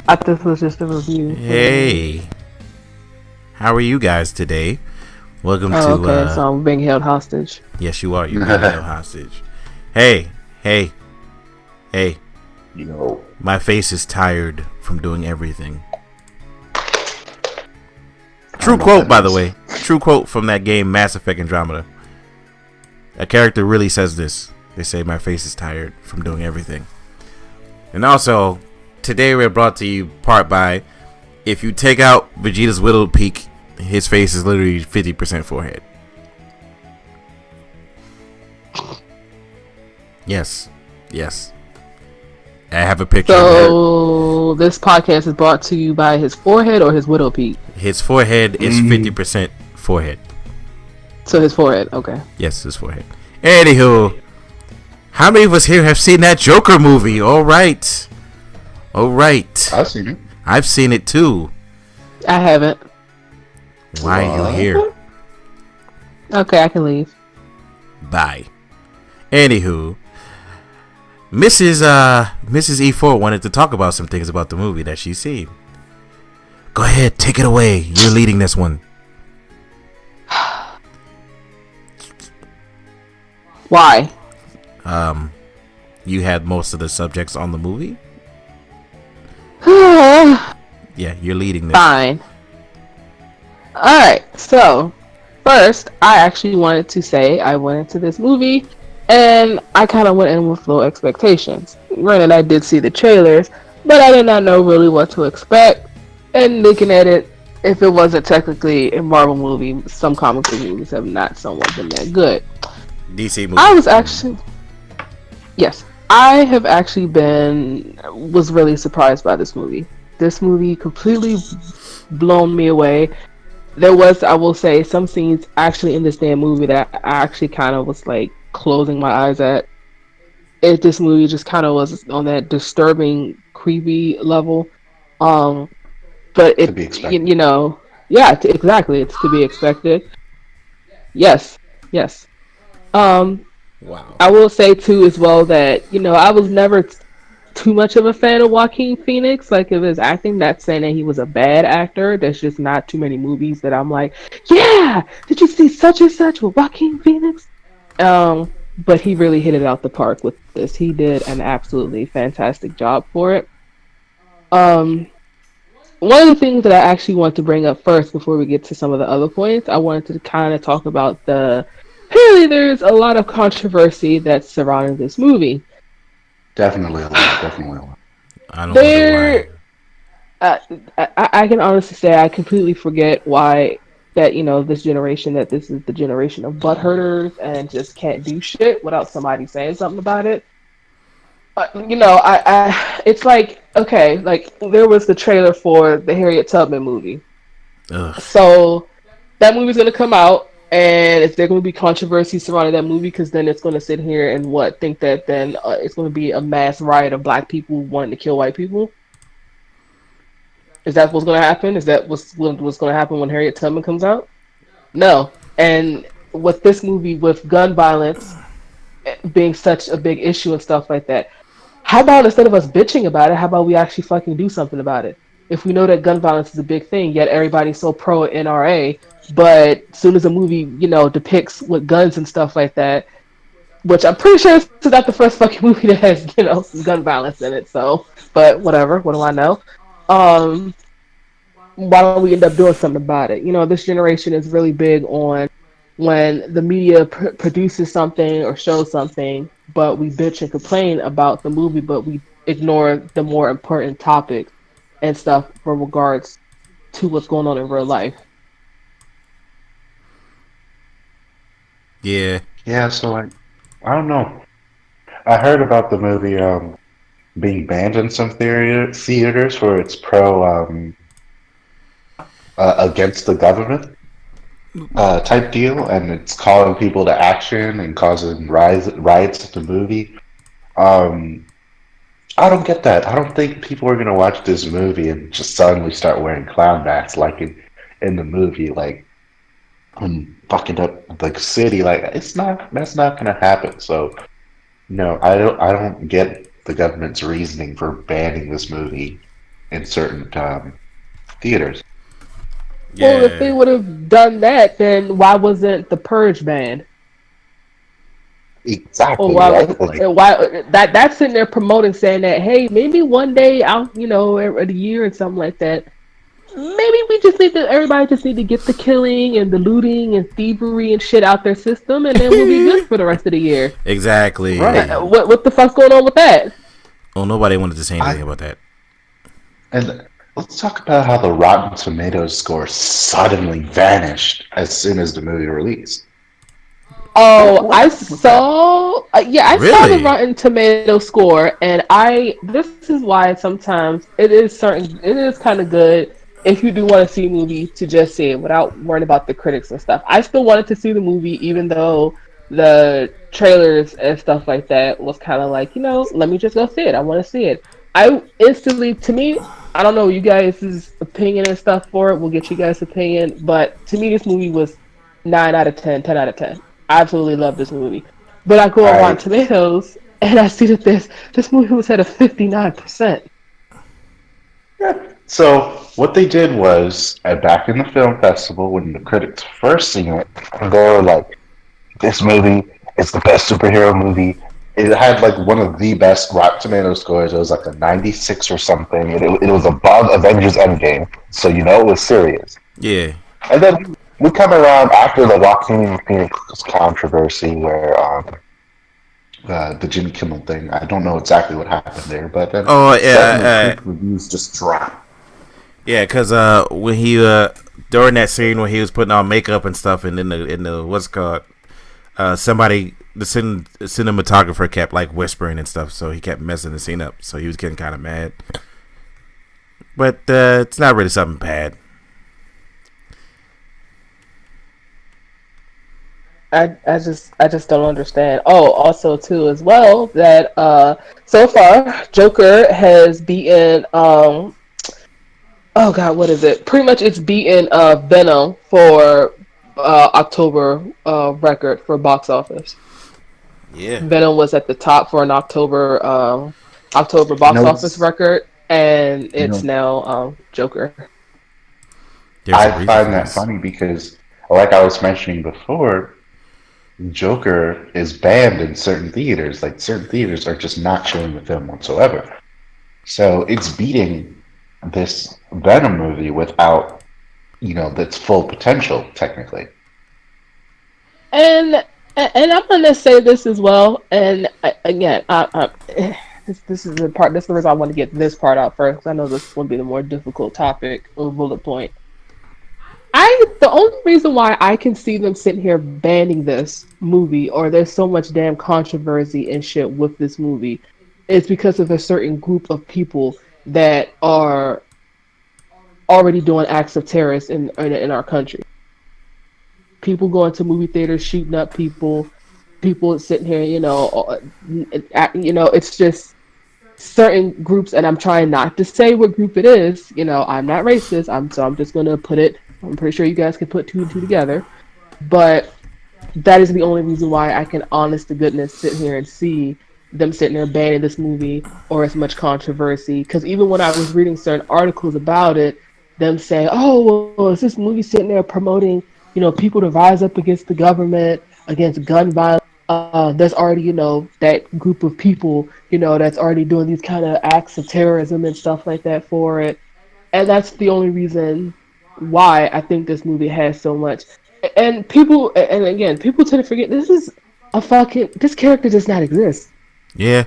I thought this was just a review for the movie. Hey, how are you guys today? Welcome Oh, to, okay. So I'm being held hostage. yes, you are. You're being held hostage. Hey, hey, hey. Yo, My face is tired from doing everything. I True don't know what quote, that by the means. way. True quote from that game, Mass Effect Andromeda. A character really says this. They say, my face is tired from doing everything. And also, today we're brought to you part by, if you take out Vegeta's widowed peak, his face is literally 50% forehead. Yes. Yes. I have a picture of it. So this podcast is brought to you by his forehead or his widow peak. His forehead is 50% forehead. So his forehead. Okay. Yes, his forehead. Anywho, how many of us here have seen that Joker movie? All right. I've seen it. I've seen it too. I haven't. Why are you What? here? Okay, I can leave. Bye. Anywho, Mrs. E4 wanted to talk about some things about the movie that she's seen. Go ahead, take it away. You're leading this one. Why? You had most of the subjects on the movie. Fine. Yeah, you're leading this. Alright, so first, I actually wanted to say I went into this movie and I kind of went in with low expectations. Granted, I did see the trailers, but I did not know really what to expect. And looking at it, if it wasn't technically a Marvel movie, some comic book movies have not somewhat been that good. DC movie. I was actually, yes, I have actually was really surprised by this movie. This movie completely blown me away. There was, I will say, some scenes actually in this damn movie that I actually kind of was like closing my eyes at. This movie just kind of was on that disturbing, creepy level. Um, but To be expected. yeah, exactly, it's to be expected. Yes, yes. Um, Wow. I will say too as well that I was never too much of a fan of Joaquin Phoenix. Like of his acting, not saying that he was a bad actor. There's just not too many movies that I'm like, yeah, did you see such and such with Joaquin Phoenix? But he really hit it out the park with this. He did an absolutely fantastic job for it. Um, One of the things that I actually want to bring up first before we get to some of the other points, I wanted to kind of talk about apparently there's a lot of controversy that's surrounding this movie. Definitely a lot. Definitely a lot. I don't wonder why. There uh, I can honestly say I completely forget why that this generation, that this is the generation of butt hurters and just can't do shit without somebody saying something about it. It's like, okay, like there was the trailer for the Harriet Tubman movie. Ugh. So that movie's gonna come out, and is there gonna be controversy surrounding that movie? Because then it's gonna sit here and think that then it's gonna be a mass riot of black people wanting to kill white people. Is that what's going to happen? Is that what's going to happen when Harriet Tubman comes out? No. And with this movie, with gun violence being such a big issue and stuff like that, how about instead of us bitching about it, how about we actually fucking do something about it? If we know that gun violence is a big thing, yet everybody's so pro NRA, but as soon as a movie, depicts with guns and stuff like that, which I'm pretty sure it's not the first fucking movie that has, some gun violence in it. So, but whatever. What do I know? Um, why don't we end up doing something about it? This generation is really big on when the media produces something or shows something, but we bitch and complain about the movie, but we ignore the more important topics and stuff for regards to what's going on in real life. Yeah. Yeah, so I don't know. I heard about the movie being banned in some theaters for its pro against the government type deal, and it's calling people to action and causing riots at the movie. Um, I don't get that. I don't think people are gonna watch this movie and just suddenly start wearing clown masks like in the movie, like and fucking up the city. Like it's not. That's not gonna happen. So no, I don't. I don't get the government's reasoning for banning this movie in certain theaters. Well, if Yeah, they would have done that, then why wasn't the Purge banned? Or Exactly, why right? Like, that's sitting there promoting, saying that hey, maybe one day out, every year and something like that. Maybe we just need to everybody just need to get the killing and the looting and thievery and shit out their system, and then we'll be good for the rest of the year. right. exactly. What the fuck's going on with that? Oh, nobody wanted to say anything I about that. and let's talk about how the Rotten Tomatoes score suddenly vanished as soon as the movie released. Oh, What I happened with that? saw. Yeah, I saw the Really? Rotten Tomato score, and I. This is why sometimes it is kind of good if you do want to see a movie to just see it without worrying about the critics and stuff. I still wanted to see the movie, even though the trailers and stuff like that was kind of like, let me just go see it. I want to see it. I instantly, to me, I don't know you guys' opinion and stuff for it. We'll get you guys' opinion, but to me, this movie was 9 out of 10, 10 out of 10. I absolutely love this movie. But I go on Rotten I Tomatoes and I see that this movie was at a 59%. So what they did was, back in the film festival, when the critics first seen it, they were like, "This movie is the best superhero movie." It had like one of the best Rotten Tomato scores. It was like a 96 or something. It was above Avengers Endgame, so you know it was serious. Yeah. And then we come around after the Joaquin Phoenix controversy, where the Jimmy Kimmel thing. I don't know exactly what happened there, but then Oh suddenly yeah, critic reviews just dropped. yeah. Cause when he during that scene when he was putting on makeup and stuff, and in the what's it called somebody cinematographer kept like whispering and stuff, so he kept messing the scene up. So he was getting kind of mad. But it's not really something bad. I just don't understand. Oh, also too as well that so far Joker has beaten oh god, what is it? Pretty much it's beaten Venom for October record for box office. Yeah. Venom was at the top for an October You box know, office record, and you it's know, now Joker. There's a I reason find for that this. funny because, like I was mentioning before, Joker is banned in certain theaters. Like certain theaters are just not showing the film whatsoever. So it's beating this Venom movie without, its full potential technically. And and I'm gonna say this as well. And again, this is the part. This is the reason I want to get this part out first. 'Cause I know this is going to be the more difficult topic or bullet point. The only reason why I can see them sitting here banning this movie, or there's so much damn controversy and shit with this movie, is because of a certain group of people that are already doing acts of terrorists in our country. People going to movie theaters, shooting up people sitting here, it's just certain groups, and I'm trying not to say what group it is. I'm not racist. I'm just gonna put it. I'm pretty sure you guys can put two and two together, but that is the only reason why I can, honest to goodness, sit here and see them sitting there banning this movie or as much controversy. Because even when I was reading certain articles about it, them saying, "Oh, well, is this movie sitting there promoting, people to rise up against the government, against gun violence?" There's already, that group of people, that's already doing these kind of acts of terrorism and stuff like that for it. And that's the only reason why I think this movie has so much. And people, and again, people tend to forget this character does not exist. Yeah.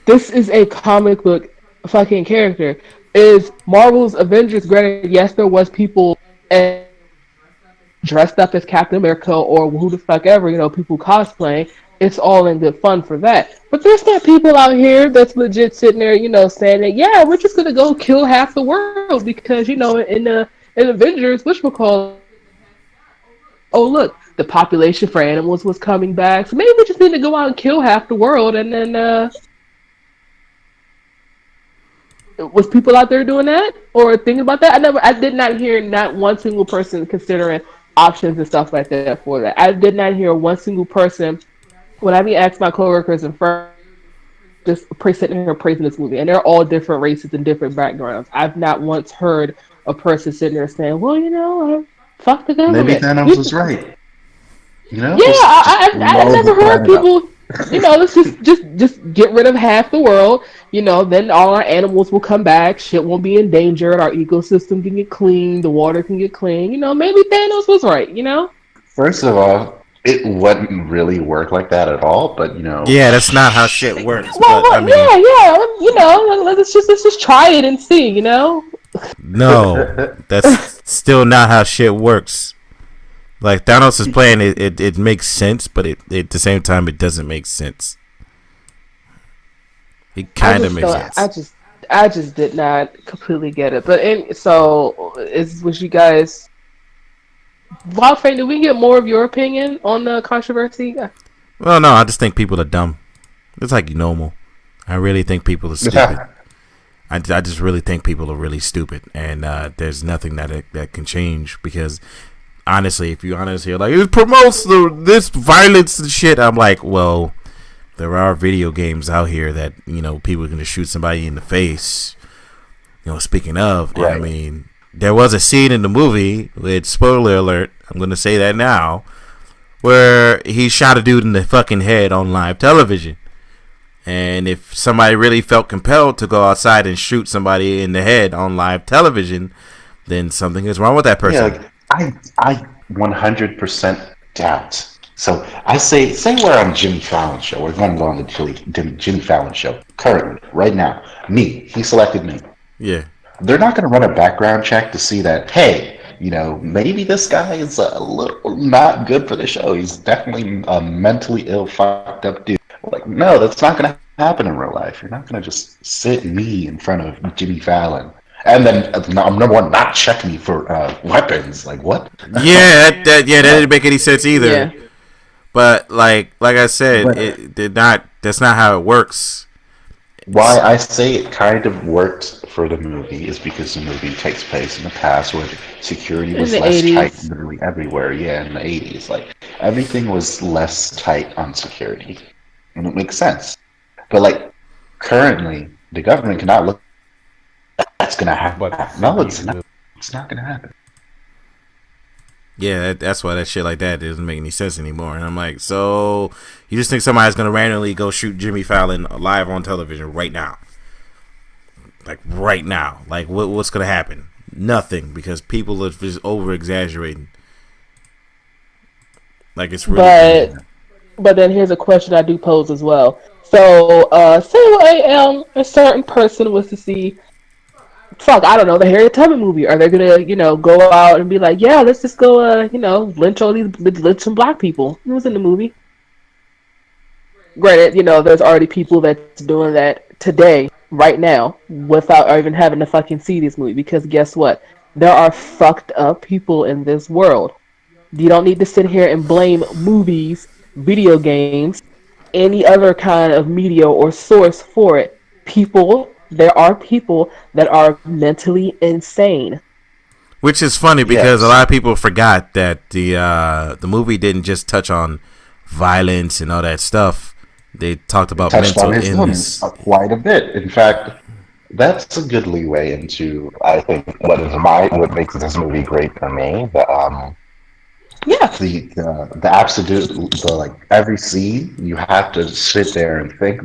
This is a comic book fucking character. Is Marvel's Avengers granted? Yes, there was people dressed up as Captain America or who the fuck ever, people cosplaying. It's all in good fun for that. But there's not people out here that's legit sitting there, saying that, yeah, we're just gonna go kill half the world because, in Avengers, which we call it, oh look, the population for animals was coming back. So maybe we just need to go out and kill half the world, and then was people out there doing that or thinking about that? I did not hear not one single person considering options and stuff like that for that. I did not hear one single person when I be asked my coworkers and friends, just sitting here praising this movie, and they're all different races and different backgrounds. I've not once heard a person sitting there saying, "Well, fuck the Maybe government." Thanos was right. Yeah, Just I've blow never the heard planet up. people. Let's just get rid of half the world. Then all our animals will come back. Shit won't be endangered. Our ecosystem can get clean. The water can get clean. Maybe Thanos was right. First of all, it wouldn't really work like that at all. But Yeah, that's not how shit works. Well, But I mean, yeah, yeah. Let's just try it and see. no, that's still not how shit works. Like Thanos is playing it makes sense, but it at the same time it doesn't make sense. It kind of makes sense. I just did not completely get it. But so is was you guys? Wild Frank, did we get more of your opinion on the controversy? Well, no, I just think people are dumb. It's like normal. I really think people are stupid. I just really think people are really stupid, and there's nothing that can change because honestly, if you're honest here, like it promotes this violence and shit, I'm like, well, there are video games out here that people can just shoot somebody in the face. Speaking of, Right. I mean, there was a scene in the movie with spoiler alert. I'm gonna say that now, where he shot a dude in the fucking head on live television. And if somebody really felt compelled to go outside and shoot somebody in the head on live television, then something is wrong with that person. Yeah, I 100% doubt. So I say we're on Jimmy Fallon show. We're going to go on the Jimmy Fallon show currently, right now. He selected me. Yeah. They're not going to run a background check to see that, hey, maybe this guy is a little not good for the show. He's definitely a mentally ill, fucked up dude. Like, no, that's not going to happen in real life. You're not going to just sit me in front of Jimmy Fallon. And then I'm number one, not check me for weapons. Like, what? Yeah, that didn't make any sense either. Yeah. But like I said, it did not. That's not how it works. Why I say it kind of worked for the movie is because the movie takes place in the past where security was In the less 80s. tight literally everywhere. Yeah, in the 80s. Like, everything was less tight on security. And it makes sense. But, like, currently, the government cannot look. That's going to happen. But No, it's not. It's not going to happen. Yeah, that's why that shit like that doesn't make any sense anymore. And I'm like, so you just think somebody's gonna randomly go shoot Jimmy Fallon live on television right now? Like right now? Like what's gonna happen? Nothing, because people are just over exaggerating. Like it's really. But then here's a question I do pose as well. So, say a certain person was to see, fuck, I don't know, the Harriet Tubman movie. Are they gonna, go out and be like, yeah, let's just go, lynch some black people? It was in the movie. Granted, there's already people that's doing that today, right now, without even having to fucking see this movie. Because guess what? There are fucked up people in this world. You don't need to sit here and blame movies, video games, any other kind of media or source for it. There are people that are mentally insane. Which is funny because Yes. a lot of people forgot that the movie didn't just touch on violence and all that stuff. They talked about Touched mental on his illness. illness quite a bit. In fact, that's a good leeway into, I think, what makes this movie great for me. Yeah. The absolute, like, every scene you have to sit there and think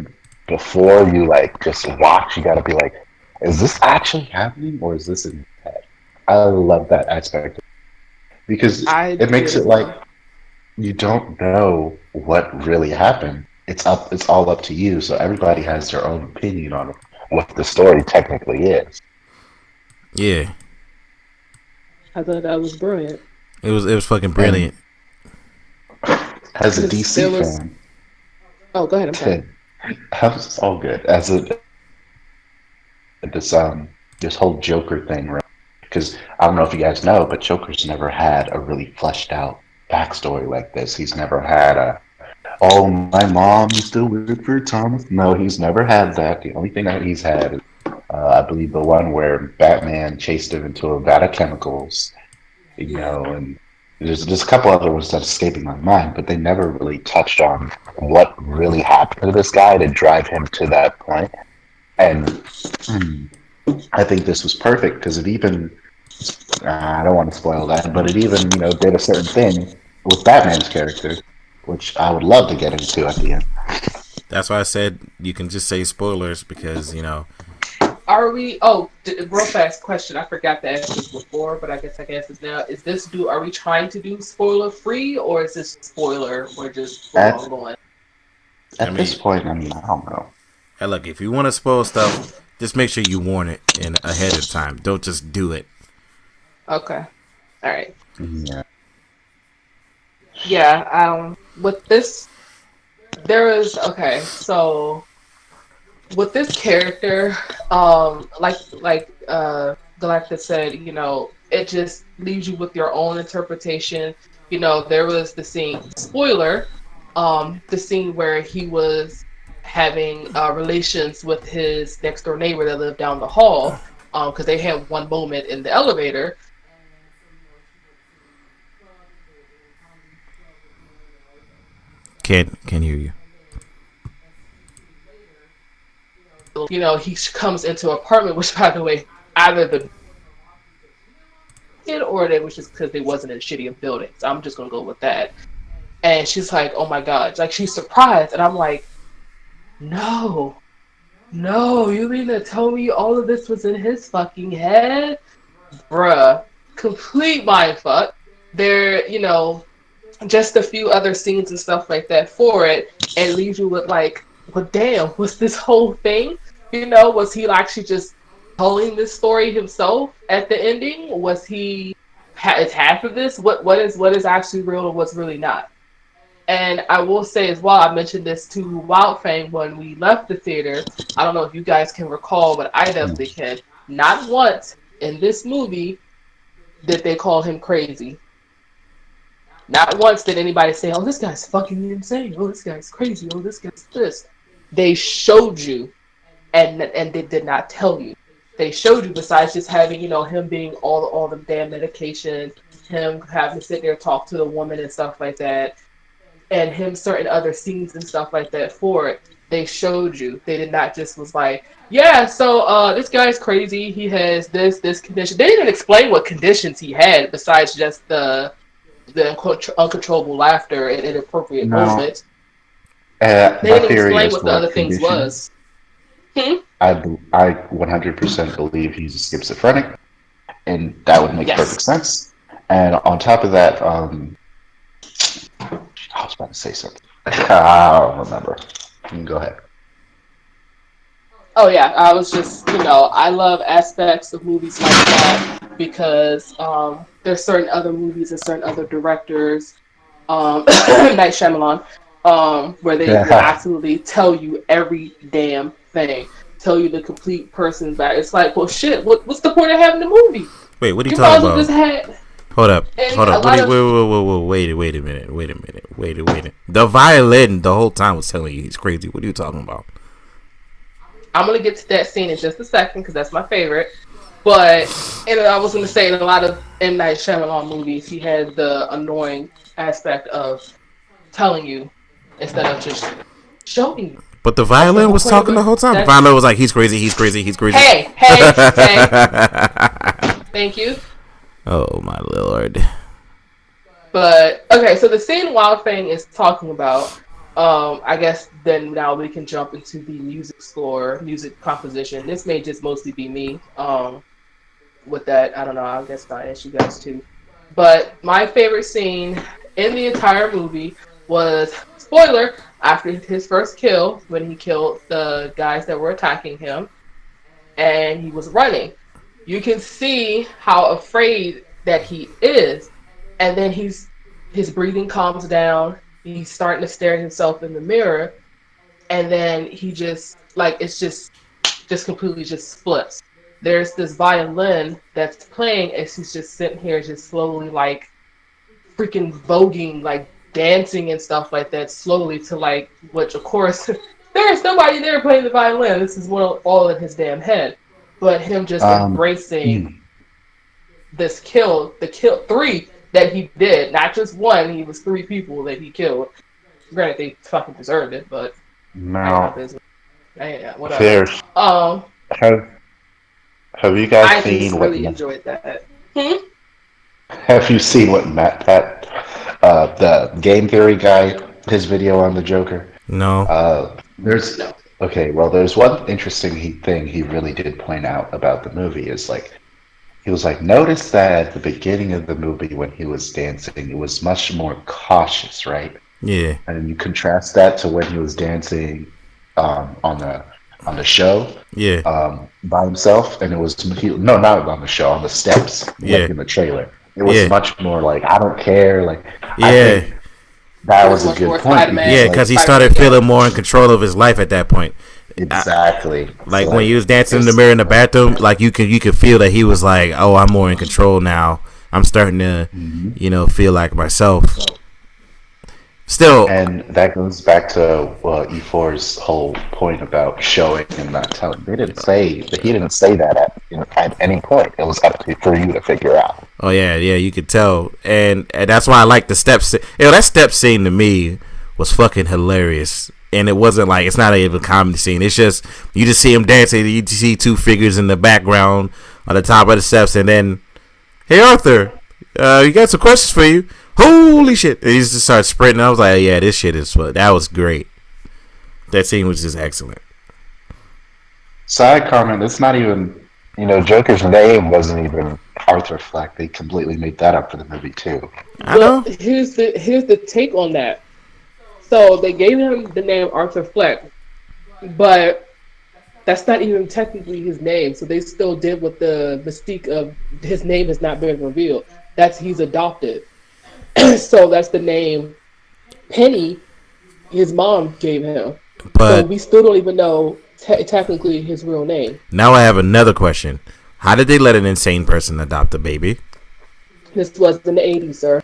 before you, like, just watch. You got to be like, is this actually happening or is this in my head? I love that aspect because I it makes do it as like well. you don't know what really happened. It's all up to you. So everybody has their own opinion on what the story technically is. Yeah, I thought that was brilliant. it was fucking brilliant. As a There DC was- fan, Oh, go ahead. I'm sorry. it's all good. This this whole Joker thing, right? Because I don't know if you guys know, but Joker's never had a really fleshed out backstory like this. He's never had oh, my mom used to work for Thomas. No, he's never had that. The only thing that he's had is, I believe, the one where Batman chased him into a vat of chemicals, and there's a couple other ones that's escaping my mind, but they never really touched on what really happened to this guy to drive him to that point. And I think this was perfect because it even, I don't want to spoil that, but it even, did a certain thing with Batman's character, which I would love to get into at the end. That's why I said you can just say spoilers because Are we? Oh, real fast question. I forgot to ask this before, but I guess I can ask this now. Is this do? Are we trying to do spoiler free, or is this spoiler? We're just full At, on going. at this point, I mean, I don't know. Hey, look, if you want to spoil stuff, just make sure you warn it in ahead of time. Don't just do it. Okay. All right. Yeah. Yeah. With this, there is okay. So with this character, Galactus said, it just leaves you with your own interpretation. There was the scene spoiler, the scene where he was having relations with his next door neighbor that lived down the hall, because they had one moment in the elevator. Can't hear you. He comes into an apartment, which, by the way, either the kid or they was just because they wasn't in shitty buildings. I'm just gonna go with that. And she's like, "Oh my god!" Like she's surprised, and I'm like, "No, no, you mean to tell me all of this was in his fucking head, bruh?" Complete mindfuck. There, just a few other scenes and stuff like that for it, and leaves you with like, well, damn, was this whole thing? Was he actually just telling this story himself at the ending? Was he is half of this? What is actually real and what's really not? And I will say as well, I mentioned this to Wildfang when we left the theater. I don't know if you guys can recall, but I definitely can. Not once in this movie did they call him crazy. Not once did anybody say, "Oh, this guy's fucking insane. Oh, this guy's crazy. Oh, this guy's this." They showed you, and they did not tell you. They showed you, besides just having him being all the damn medication, him having to sit there talk to the woman and stuff like that, and him certain other scenes and stuff like that for it. They showed you. They did not just was like, yeah, so this guy's crazy. He has this condition. They didn't explain what conditions he had besides just the uncontrollable laughter and inappropriate No, moments. They my didn't theory explain as what to the what other things condition, was. Hmm? I 100% believe he's a schizophrenic, and that would make Yes. perfect sense. And on top of that, I was about to say something. I don't remember. You can go ahead. Oh yeah, I was just I love aspects of movies like that because there's certain other movies and certain other directors, Night Shyamalan, where they will absolutely tell you every damn thing, tell you the complete person's back. It's like, well, shit, what's the point of having the movie? Wait, what are you You might as talking well just about? have. Hold up. And Hold a up. What lot do of you, wait a minute. The violin the whole time was telling you he's crazy. What are you talking about? I'm gonna get to that scene in just a second because that's my favorite. But and I was gonna say in a lot of M. Night Shyamalan movies, he has the annoying aspect of telling you instead of just showing you. But the That's the violin whole was point of talking the it. whole time. The That violin was like, he's crazy, he's crazy, he's crazy. hey, hey, hey. Thank you. Oh my lord. But okay, so the scene Wild Fang is talking about, I guess then now we can jump into the music score, music composition. This may just mostly be me. With that, I don't know. I guess I'll ask you guys too. But my favorite scene in the entire movie was spoiler after his first kill when he killed the guys that were attacking him, and he was running. You can see how afraid that he is, and then his breathing calms down. He's starting to stare at himself in the mirror, and then he just like it's just completely just splits. There's this violin that's playing as he's just sitting here just slowly like freaking voguing, like dancing and stuff like that slowly to like which of course there's nobody there playing the violin. This is all in his damn head. But him just Um, embracing mm, the kill three that he did, not just one, he was three people that he killed. Granted, they fucking deserved it, but I ain't my Now, business. Yeah, whatever. there's Um, have have you guys I seen just what really enjoyed that. Hmm? have you seen what Matt Pat the game theory guy his video on the Joker? No. There's No. okay, well, there's one interesting thing he really did point out about the movie is like he was like, notice that at the beginning of the movie when he was dancing, it was much more cautious, right? Yeah. And you contrast that to when he was dancing on the show Yeah. by himself, and it was no, not on the show, on the steps, like Yeah. in the trailer. It was Yeah. much more like I don't care. Like I Yeah. think that It was was a much good more point Yeah, because like because he Spider-Man, started yeah. feeling more in control of his life at that point. I, exactly like so when like he was dancing in the it's mirror in the bathroom, like you could feel that he was like, "Oh, I'm more in control now. I'm starting to, mhm. feel like myself." Still, And that goes back to E4's whole point about showing and not telling. They didn't say that he didn't say that at any point. It was up to for you to figure out. oh yeah, yeah, you could tell, and that's why I like the steps. That step scene to me was fucking hilarious, and it wasn't like it's not even a comedy scene. It's just you just see him dancing, you see two figures in the background on the top of the steps, and then, hey Arthur, you got some questions for you. Holy shit! And he just started sprinting. I was like, yeah, this shit is fun. That was great. That scene was just excellent. Side comment: it's not even Joker's name wasn't even Arthur Fleck. They completely made that up for the movie too. I Well, know. here's the take on that. So they gave him the name Arthur Fleck, but that's not even technically his name. So they still did with the mystique of his name has not been revealed. That's he's adopted. So that's the name Penny, his mom gave him. So But we still don't even know technically his real name. now I have another question. How did they let an insane person adopt a baby? This was in the 80s, sir.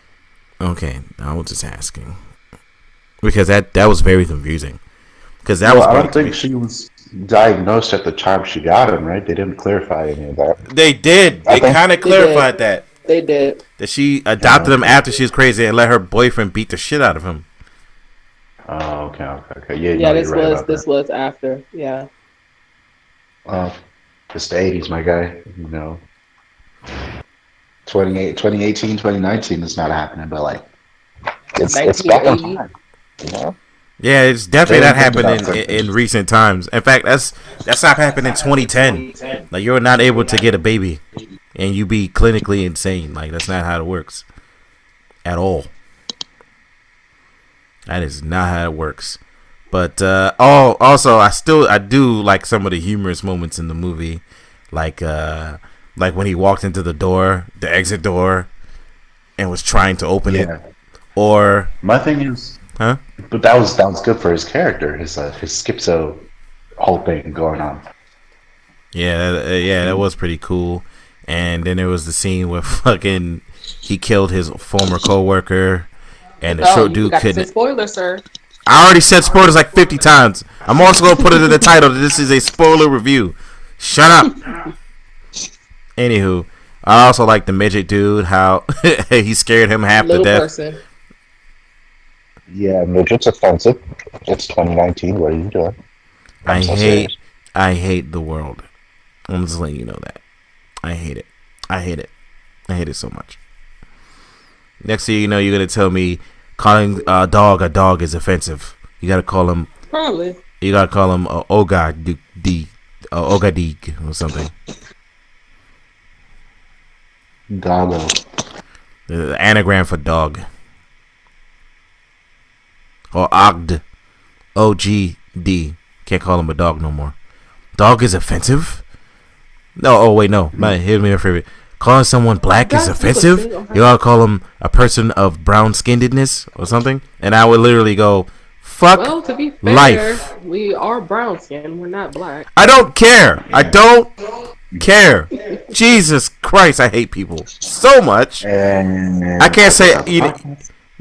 Okay, I was just asking because that was very confusing. Because that Well, was I very don't think confusing. she was diagnosed at the time she got him. Right? They didn't clarify any of that. They did. I They think kind of They did. clarified that They did. she adopted him after she was crazy and let her boyfriend beat the shit out of him. Oh, okay. Yeah, Yeah, no, this you're right was about this that. was after. Yeah. It's the 80s, my guy. 2018, 2019 is not happening, but like it's back on 1980. time. You know, Yeah, it's definitely they not didn't think about happening certain in things. recent times. In fact, that's not happened in 2010. Like you're not able to get a baby and you be clinically insane. Like that's not how it works at all. That is not how it works. But also I do like some of the humorous moments in the movie, like when he walked into the exit door, and was trying to open it, Yeah, or my thing is, huh? but that was good for his character, his schizo whole thing going on. Yeah, that was pretty cool. And then there was the scene where fucking he killed his former coworker, and the Oh, short you dude forgot to say couldn't. spoiler, sir. I already said spoilers like 50 times. I'm also gonna put it in the title that this is a spoiler review. Shut up. Anywho, I also like the midget dude. How he scared him half to Little death. person. Yeah, midget's offensive. It's 2019. What are you doing? I'm so serious. I hate the world. I'm just letting you know that. I hate it. I hate it. I hate it so much. Next thing you know, you're gonna tell me calling a dog is offensive. You gotta call him. Probably. You gotta call him Ogadig or something. Doggo. The anagram for dog. Or Ogd. OGD. Can't call him a dog no more. Dog is offensive? No, oh wait, no. Here's my favorite. Calling someone black is That's what offensive? I'm saying. You gotta call him a person of brown skinnedness or something? And I would literally go, fuck Well, to be fair, life. we are brown skin. We're not black. I don't care. I don't care. Jesus Christ, I hate people so much. And I can't say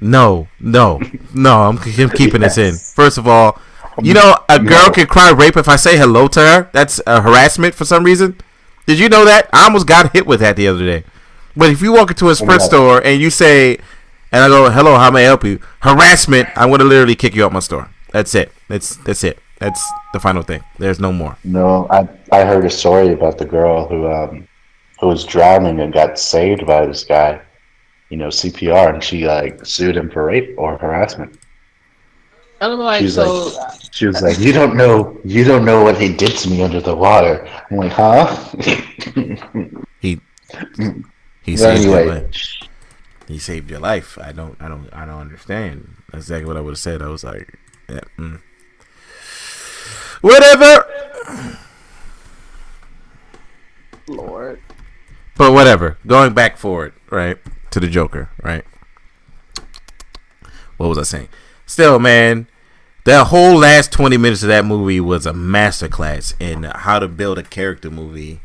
no. I'm keeping this in. First of all, a girl can cry rape if I say hello to her. That's harassment for some reason. Did you know that? I almost got hit with that the other day. But if you walk into a Sprint store and you say, And I go, hello, how may I help you? Harassment. I'm gonna literally kick you out my store. That's it. That's it. That's the final thing. There's no more. No, I heard a story about the girl who was drowning and got saved by this guy, CPR, and she like sued him for rape or harassment. And I'm She like, was like, so she was like, you don't know what he did to me under the water. I'm like, huh? He he But saved your life. anyway, He saved your life. I don't understand. That's exactly what I would have said. I was like, yeah, whatever. Lord. But whatever. Going back forward, right, to the Joker, right? What was I saying? Still, man, that whole last 20 minutes of that movie was a masterclass in how to build a character movie.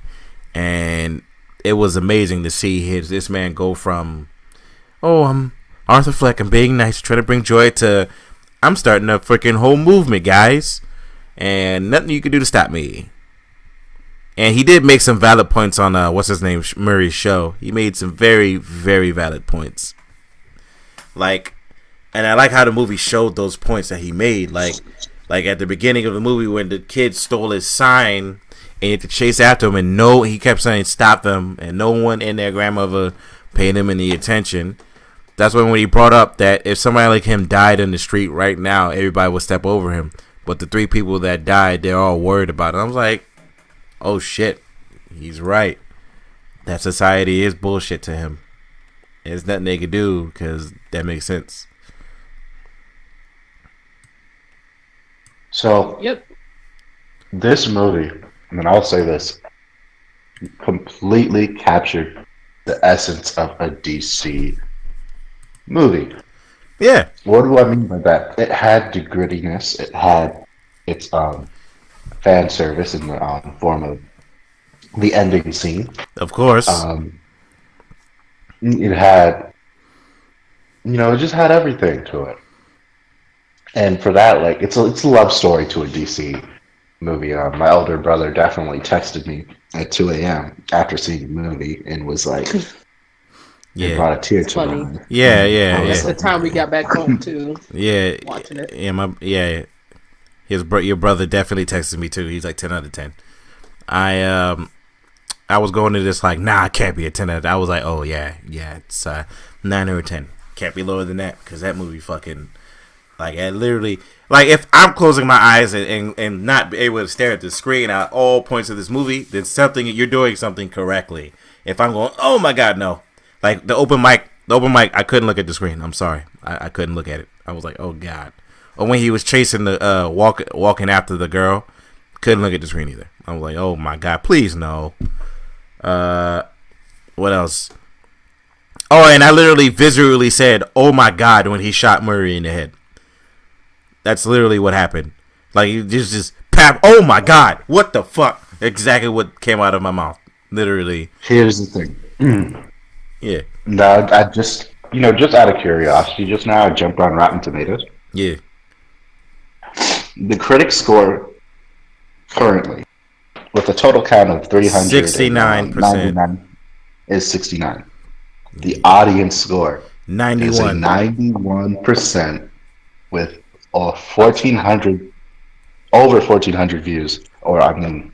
And it was amazing to see this man go from, oh, I'm Arthur Fleck and being nice, trying to bring joy, to I'm starting a freaking whole movement, guys. And nothing you can do to stop me. And he did make some valid points on what's his name, Murray's show. He made some very, very valid points. Like, and I like how the movie showed those points that he made. Like at the beginning of the movie when the kid stole his sign and he had to chase after him, and he kept saying stop them, and no one and their grandmother paid him any attention. That's when he brought up that if somebody like him died in the street right now, everybody would step over him. But the 3 people that died, they're all worried about it. I was like, oh shit, he's right. That society is bullshit to him. There's nothing they can do because that makes sense. so Yep. this movie, and I'll say this, completely captured the essence of a DC movie. Yeah, What do I mean by that? It had the grittiness. It had its fan service in the form of the ending scene. of course. Um, it had, it just had everything to it. And for that, like, it's a love story to a DC movie. My elder brother definitely texted me at 2 a.m. after seeing the movie and was like, it Yeah, brought a tear It's to my funny. eye. yeah, And yeah, I That's was yeah, the like, time we got back home too, yeah, watching it. yeah. Your brother definitely texted me too. He's like 10 out of 10. I was going to this like, nah, it can't be a 10 out of 10. I was like, oh yeah, it's 9 or 10. Can't be lower than that because that movie fucking, like, I literally, like, if I'm closing my eyes and not able to stare at the screen at all points of this movie, then you're doing something correctly. If I'm going, oh my god, no, like the open mic, I couldn't look at the screen. I'm sorry, I couldn't look at it. I was like, oh god. Or when he was chasing the walking after the girl, couldn't look at the screen either. I was like, oh my god, please no. What else? Oh, and I literally visually said, oh my god, when he shot Murray in the head. That's literally what happened. Like, you just pap. Oh my god, what the fuck? Exactly what came out of my mouth. Literally. here's the thing. Yeah. No, I just, just out of curiosity, just now I jumped on Rotten Tomatoes. Yeah. The critic score currently, with a total count of 69%. 399, is 69. The audience score is a 91. 91% with 1,400, over 1,400 views, or I mean,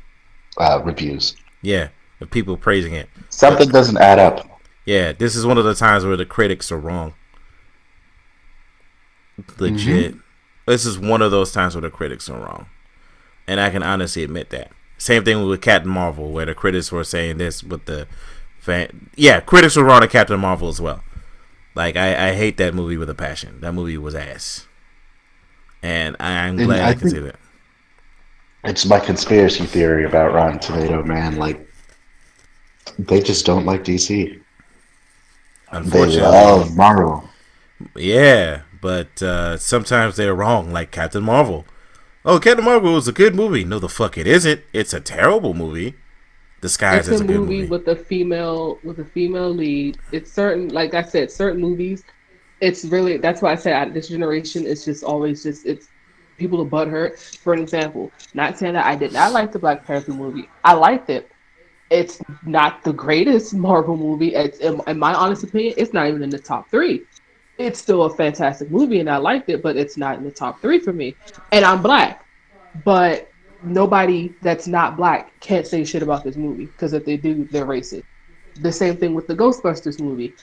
reviews. Yeah. The people praising it. Something doesn't add up. Yeah. This is one of the times where the critics are wrong. Legit. This is one of those times where the critics are wrong. And I can honestly admit that. Same thing with Captain Marvel, where the critics were saying this, but the fan. Yeah, critics were wrong to Captain Marvel as well. Like, I hate that movie with a passion. That movie was ass. And I'm And glad I I can think say that. it's my conspiracy theory about Rotten Tomato, man. Like, they just don't like DC. They Unfortunately. love Marvel. Yeah, but sometimes they're wrong, like Captain Marvel. Oh, Captain Marvel is a good movie. No, the fuck it isn't. It's a terrible movie. Disguised It's as a a good movie movie. with a female lead. It's certain, like I said, certain movies. It's really, that's why I said this generation is just always just, it's people are butthurt. For an example, not saying that I did not like the Black Panther movie. I liked it. It's not the greatest Marvel movie. In my honest opinion, it's not even in the top 3. it's still a fantastic movie and I liked it, but it's not in the top three for me. And I'm black, but nobody that's not black can't say shit about this movie because if they do, they're racist. The same thing with the Ghostbusters movie.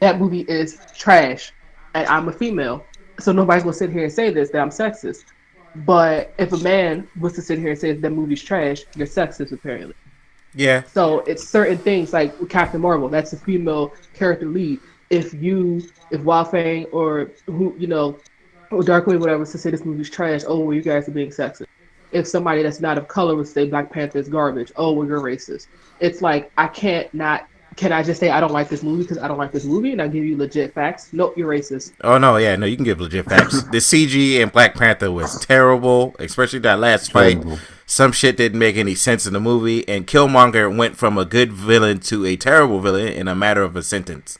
That movie is trash, and I'm a female, so nobody's gonna sit here and say this that I'm sexist. But if a man was to sit here and say that movie's trash, you're sexist apparently. Yeah. So it's certain things like with Captain Marvel, that's a female character lead. If Wildfang or who or Darkwing, whatever, was to say this movie's trash, oh well, you guys are being sexist. If somebody that's not of color would say Black Panther is garbage, oh well, you're racist. It's like I can't not. Can I just say I don't like this movie because I don't like this movie and I give you legit facts? Nope, you're racist. Oh no, yeah, no, you can give legit facts. The CG in Black Panther was terrible, especially that last fight. Some shit didn't make any sense in the movie, and Killmonger went from a good villain to a terrible villain in a matter of a sentence.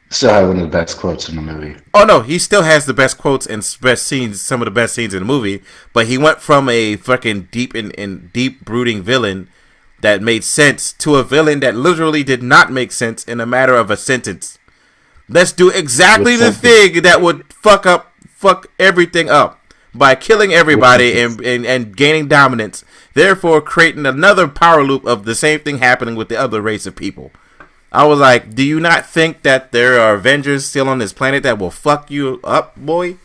Still have one of the best quotes in the movie. Oh no, he still has the best quotes and best scenes, some of the best scenes in the movie. But he went from a fucking deep brooding villain that made sense to a villain that literally did not make sense in a matter of a sentence. Let's do exactly the thing that would fuck everything up by killing everybody and gaining dominance, therefore creating another power loop of the same thing happening with the other race of people. I was like, do you not think that there are Avengers still on this planet that will fuck you up, boy?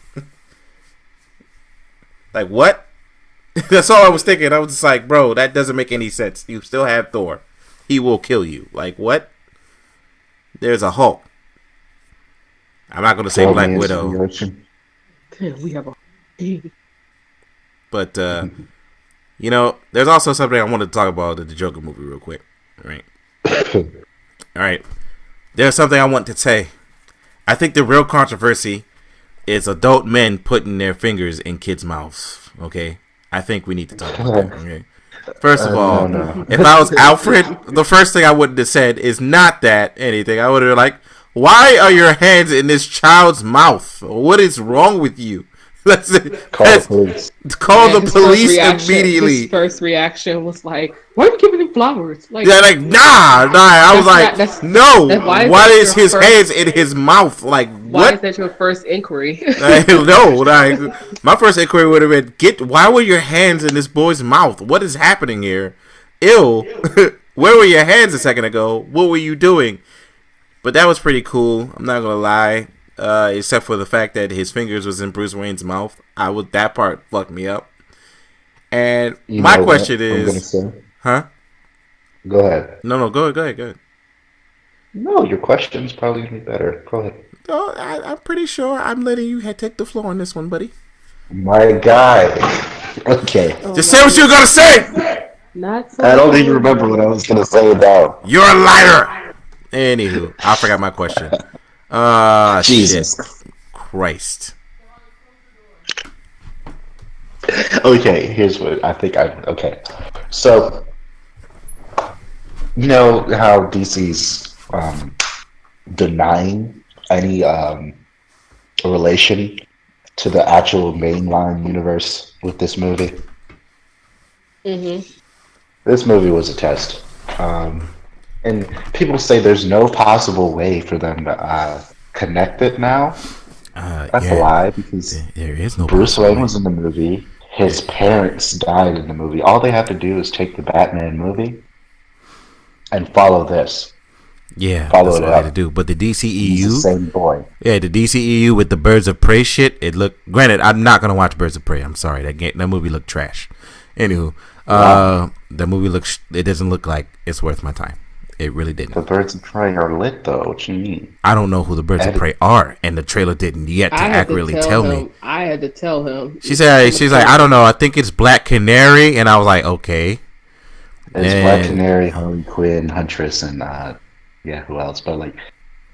Like, what? That's all I was thinking. I was just like, bro, that doesn't make any sense. You still have Thor. He will kill you. Like, what? There's a Hulk. I'm not going to say Black Widow. We have a... But, there's also something I wanted to talk about in the Joker movie real quick. All right. All right. There's something I want to say. I think the real controversy is adult men putting their fingers in kids' mouths. Okay? I think we need to talk about that. Okay? First of all, if I was Alfred, the first thing I would have said is not that anything. I would have been like, why are your hands in this child's mouth? What is wrong with you? Call the police immediately. His first reaction was like, "Why are you giving him flowers?" Like, yeah, like nah. I was like, no. Why is his hands in his mouth? Like, what? Why is that your first inquiry? No, my first inquiry would have been, why were your hands in this boy's mouth? What is happening here? Ew. Where were your hands a second ago? What were you doing? But that was pretty cool. I'm not gonna lie. Except for the fact that his fingers was in Bruce Wayne's mouth. That part fucked me up. And my question is, huh? Go ahead. No, go ahead. No, your question's probably gonna be better. Go ahead. Oh, I'm pretty sure I'm letting you take the floor on this one, buddy. My guy. Okay. Just say what you're gonna say. Not so I don't even remember what I was gonna say about. You're a liar. Anywho, I forgot my question. Jesus Christ. Okay, here's what I think okay. So, you know how DC's denying any relation to the actual mainline universe with this movie? Mm-hmm. This movie was a test. And people say there's no possible way for them to connect it now. That's a lie, because there is no Bruce Wayne was in the movie. His parents died in the movie. All they have to do is take the Batman movie and follow this. Yeah, that's all they have to do. But the DCEU, he's the same boy. Yeah, the DCEU with the Birds of Prey shit. It looked. Granted, I'm not gonna watch Birds of Prey. I'm sorry, that movie looked trash. Anywho, the movie looks. It doesn't look like it's worth my time. It really didn't. The Birds of Prey are lit, though. What you mean? I don't know who the Birds of Prey are, and the trailer didn't yet accurately tell me. I had to tell him. She's like, I don't know. I think it's Black Canary, and I was like, okay. It's Black Canary, Harley Quinn, Huntress, and who else? But like,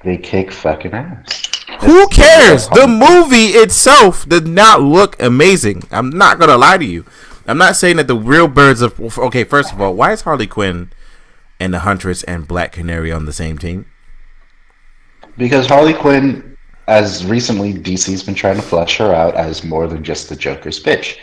they kick fucking ass. Who cares? The movie itself did not look amazing. I'm not gonna lie to you. I'm not saying that the real Birds of. Okay, first of all, why is Harley Quinn and the Huntress and Black Canary on the same team? Because Harley Quinn, as recently, DC's been trying to flesh her out as more than just the Joker's bitch.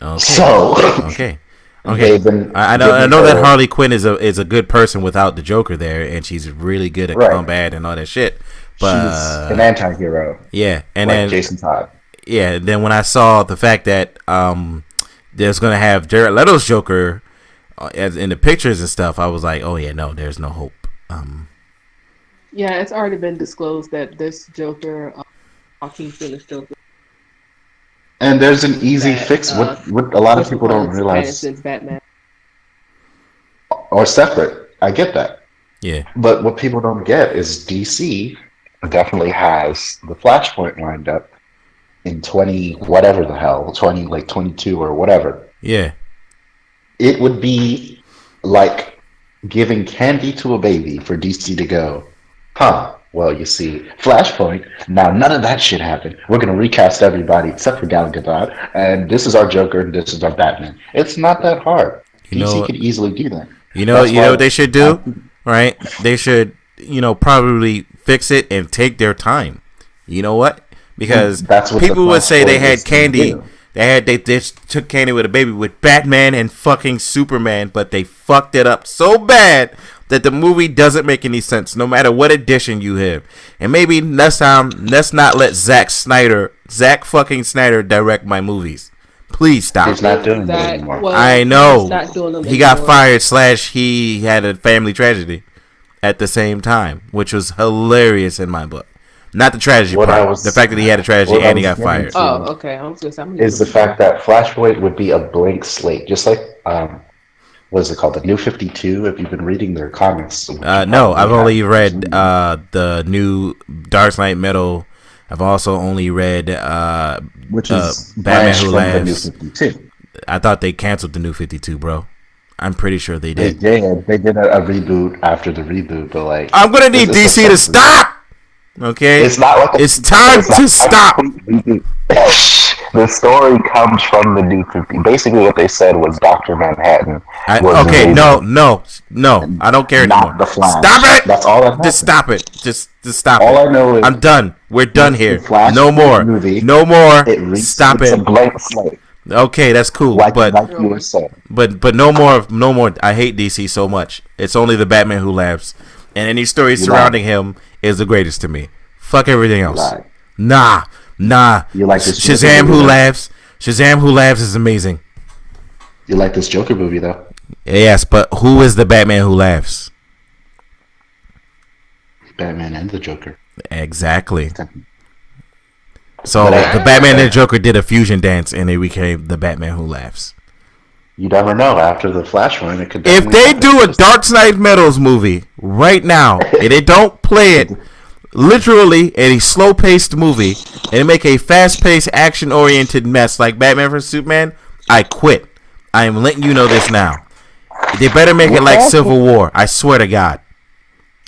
Okay. So okay. I know that Harley Quinn is a good person without the Joker there, and she's really good at combat and all that shit. She's an But anti-hero, yeah, and like then Jason Todd. yeah, then when I saw the fact that there's gonna have Jared Leto's Joker as in the pictures and stuff, I was like, oh yeah, no, there's no hope. Yeah, it's already been disclosed that this Joker, Joaquin Phoenix Joker, And there's an easy that fix. What a lot of people don't realize, Pattinson's Batman. or separate. I get that. Yeah, But what people don't get is DC definitely has the Flashpoint lined up in 20 whatever the hell, 20 like 22 or whatever. yeah. It would be like giving candy to a baby for DC to go, huh? Well, you see, Flashpoint. Now none of that shit happened. We're gonna recast everybody except for Gal Gadot, and this is our Joker and this is our Batman. It's not that hard. You DC know, could easily do that. you know what they should do, right? They should, probably fix it and take their time. You know what? Because That's what people the would say they Flashpoint had is to candy. do. They just took candy with a baby with Batman and fucking Superman, but they fucked it up so bad that the movie doesn't make any sense, no matter what edition you have. And maybe next time, let's not let Zack fucking Snyder direct my movies. Please stop. He's not doing that anymore. Well, I know. he's not doing them He got anymore. fired / he had a family tragedy at the same time, which was hilarious in my book. Not the tragedy What I part. was- The fact that he had a tragedy what I and he was got fired. getting Oh, okay. I was gonna say, I'm gonna Is the fact that Flashpoint would be a blank slate, just like what is it called, the New 52? If you've been reading their comics, which you No, probably I've only have. read the new Dark Knight Metal. I've also only read which is Batman branched Who from the New Laughs. 52. I thought they canceled the New 52, bro. I'm pretty sure they They did. did. They did a reboot after the reboot, but like I'm gonna need it's DC to supposed stop. Okay, It's not like it's time it's not to a stop. complete reboot. The story comes from the New 50. Basically, what they said was Doctor Manhattan. was Okay, invaded, no, I don't care not anymore. the Flash. Stop it! That's all that happened. Just stop it. Just stop All it. I know is I'm done. We're done here. Flash No more. movie, No more. Stop it's it. a blank slate, Okay, that's cool. like But you were saying. but no more. No more. I hate DC so much. It's only the Batman Who Laughs, and any story surrounding him is the greatest to me. Fuck everything else. Right. Nah. You like this Shazam Joker Who movie, Laughs. Shazam Who Laughs is amazing. You like this Joker movie though? Yes, but who is the Batman Who Laughs? Batman and the Joker. Exactly. So But the Batman and the Joker did a fusion dance, and they became the Batman Who Laughs. You never know. After the Flashpoint, it could. If definitely they happen. do a Dark Knight Meadows movie right now, and they don't play it literally in a slow-paced movie, and they make a fast-paced, action-oriented mess like Batman vs Superman, I quit. I am letting you know this now. They better make it like Civil War. I swear to God.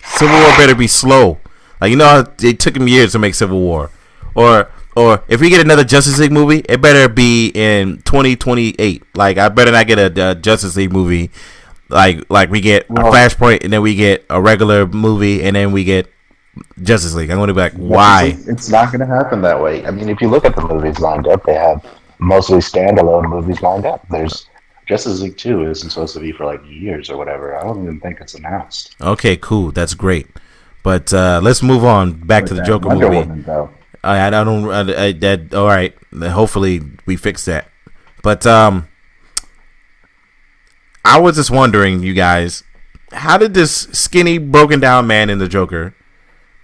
Civil War better be slow. Like, you know how it took them years to make Civil War. Or if we get another Justice League movie, it better be in 2028. Like, I better not get a Justice League movie like we get a Flashpoint, and then we get a regular movie, and then we get Justice League. I'm going to be like, why? It's not going to happen that way. I mean, if you look at the movies lined up, they have mostly standalone movies lined up. There's Justice League 2 isn't supposed to be for like years or whatever. I don't even think it's announced. Okay, cool. That's great. But let's move on back to the Joker Wonder movie. Woman, though. I don't. That all right. Hopefully we fix that. But I was just wondering, you guys, how did this skinny, broken down man in the Joker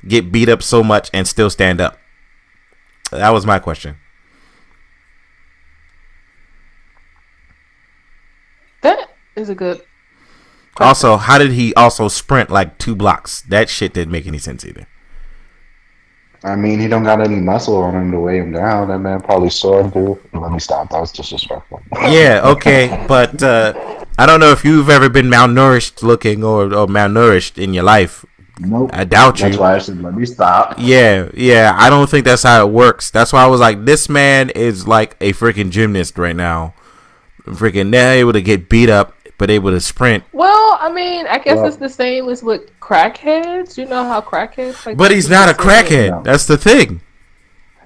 get beat up so much and still stand up? That was my question. That is a good. Also, how did he also sprint like 2 blocks? That shit didn't make any sense either. I mean, he don't got any muscle on him to weigh him down. That man probably soared through. Let me stop. That was disrespectful. Yeah, okay, but I don't know if you've ever been malnourished looking or malnourished in your life. Nope. I doubt you. That's why I said, let me stop. Yeah, I don't think that's how it works. That's why I was like, this man is like a freaking gymnast right now. Freaking now able to get beat up, but able to sprint. Well, I mean, I guess it's the same as with crackheads. You know how crackheads like. But he's not a crackhead. No. That's the thing.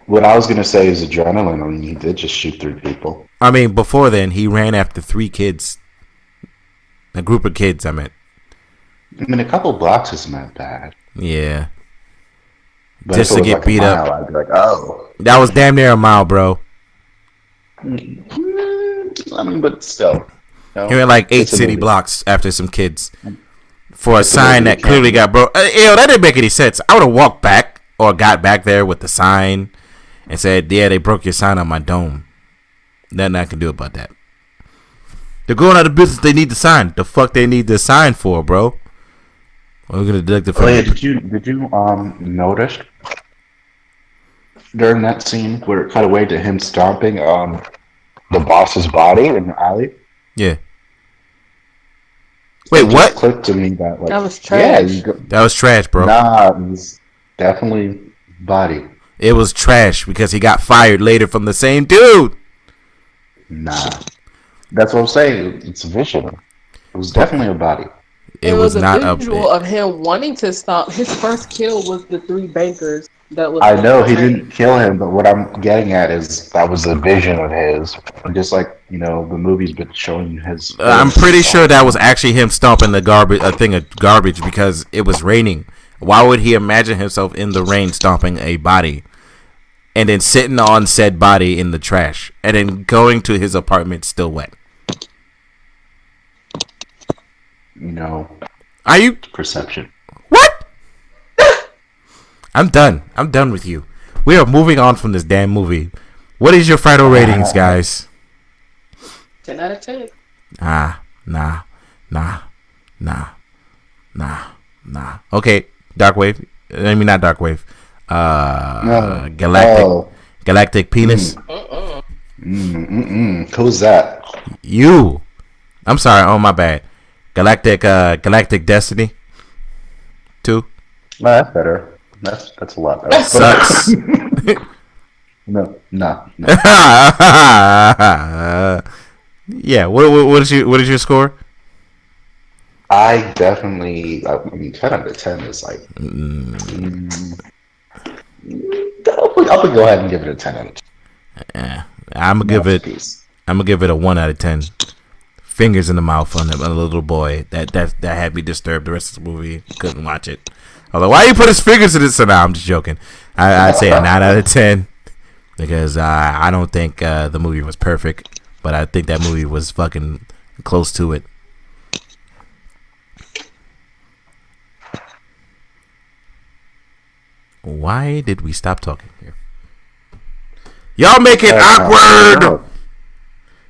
What I was going to say is adrenaline. I mean, he did just shoot through people. I mean, before then, he ran after 3 kids. A group of kids, I meant. I mean, a couple blocks isn't that bad. Yeah. But if just it to was get like a beat up. mile, I'd be like, oh. That was damn near a mile, bro. I mean, but still, He went like 8 it's a city movie. blocks after some kids for a It's a sign movie. that clearly got broke. Yo, that didn't make any sense. I would have walked back or got back there with the sign and said, "Yeah, they broke your sign on my dome." Nothing I can do about that. They're going out of business. They need the sign. The fuck they need the sign for, bro? We're gonna deduct it from. Oh yeah, did you notice during that scene where it cut away to him stomping the boss's body in the alley? Yeah. Wait, It just what? clicked to me that like That was yeah, trash. That was trash, bro. nah, it was definitely body. It was trash because he got fired later from the same dude. Nah, that's what I'm saying. It's vision. It was definitely a body. It It was was a not a. visual of him wanting to stop. His first kill was the 3 bankers. That was I the know he train. didn't kill him, but what I'm getting at is that was a vision of his. Just like, the movie's been showing his. I'm pretty sure that was actually him stomping the garbage, a thing of garbage, because it was raining. Why would he imagine himself in the rain stomping a body, and then sitting on said body in the trash, and then going to his apartment still wet? Are you Perception. what? I'm done. I'm done with you. We are moving on from this damn movie. What is your final ratings, guys? 10 out of 10. Nah. Okay, Darkwave. I mean, not Darkwave. No. Galactic. Oh. Galactic penis. Who's that? You. I'm sorry. Oh, my bad. Galactic Destiny. 2. No, that's better. That's a lot better. Sucks. No. Yeah. What is your score? I definitely. I mean, 10 out of 10 is like. I'll go ahead and give it a 10 out of 10. Yeah, I'm gonna give it a 1 out of 10. Fingers in the mouth on a little boy that had me disturbed the rest of the movie. Couldn't watch it. I was like, why you put his fingers in it? So now I'm just joking. I'd say a 9 out of 10 because I don't think the movie was perfect, but I think that movie was fucking close to it. Why did we stop talking here? Y'all make it awkward.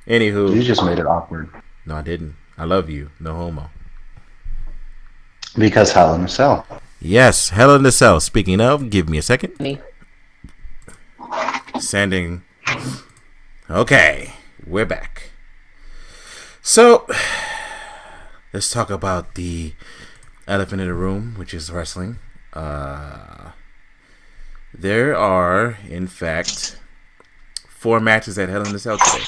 Anywho, You just made it awkward. no, I didn't. I love you. No homo. Because Hell in a Cell. Yes, Hell in the Cell. Speaking of, give me a second. Me. Sending. Okay, we're back. So, let's talk about the elephant in the room, which is wrestling. There are, in fact, 4 matches at Hell in the Cell today.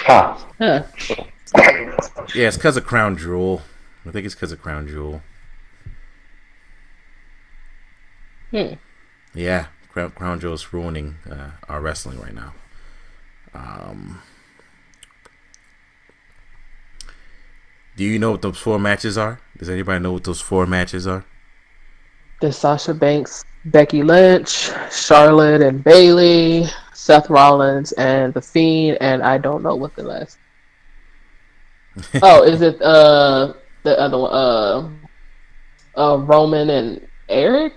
Huh. Huh. Yeah, it's because of Crown Jewel. I think it's because of Crown Jewel. Yeah, Crown Jewel's ruining our wrestling right now. Do you know what those 4 matches are? Does anybody know what those 4 matches are? There's Sasha Banks, Becky Lynch, Charlotte and Bailey, Seth Rollins, and The Fiend, and I don't know what the last. Oh, is it the other one? Roman and Eric?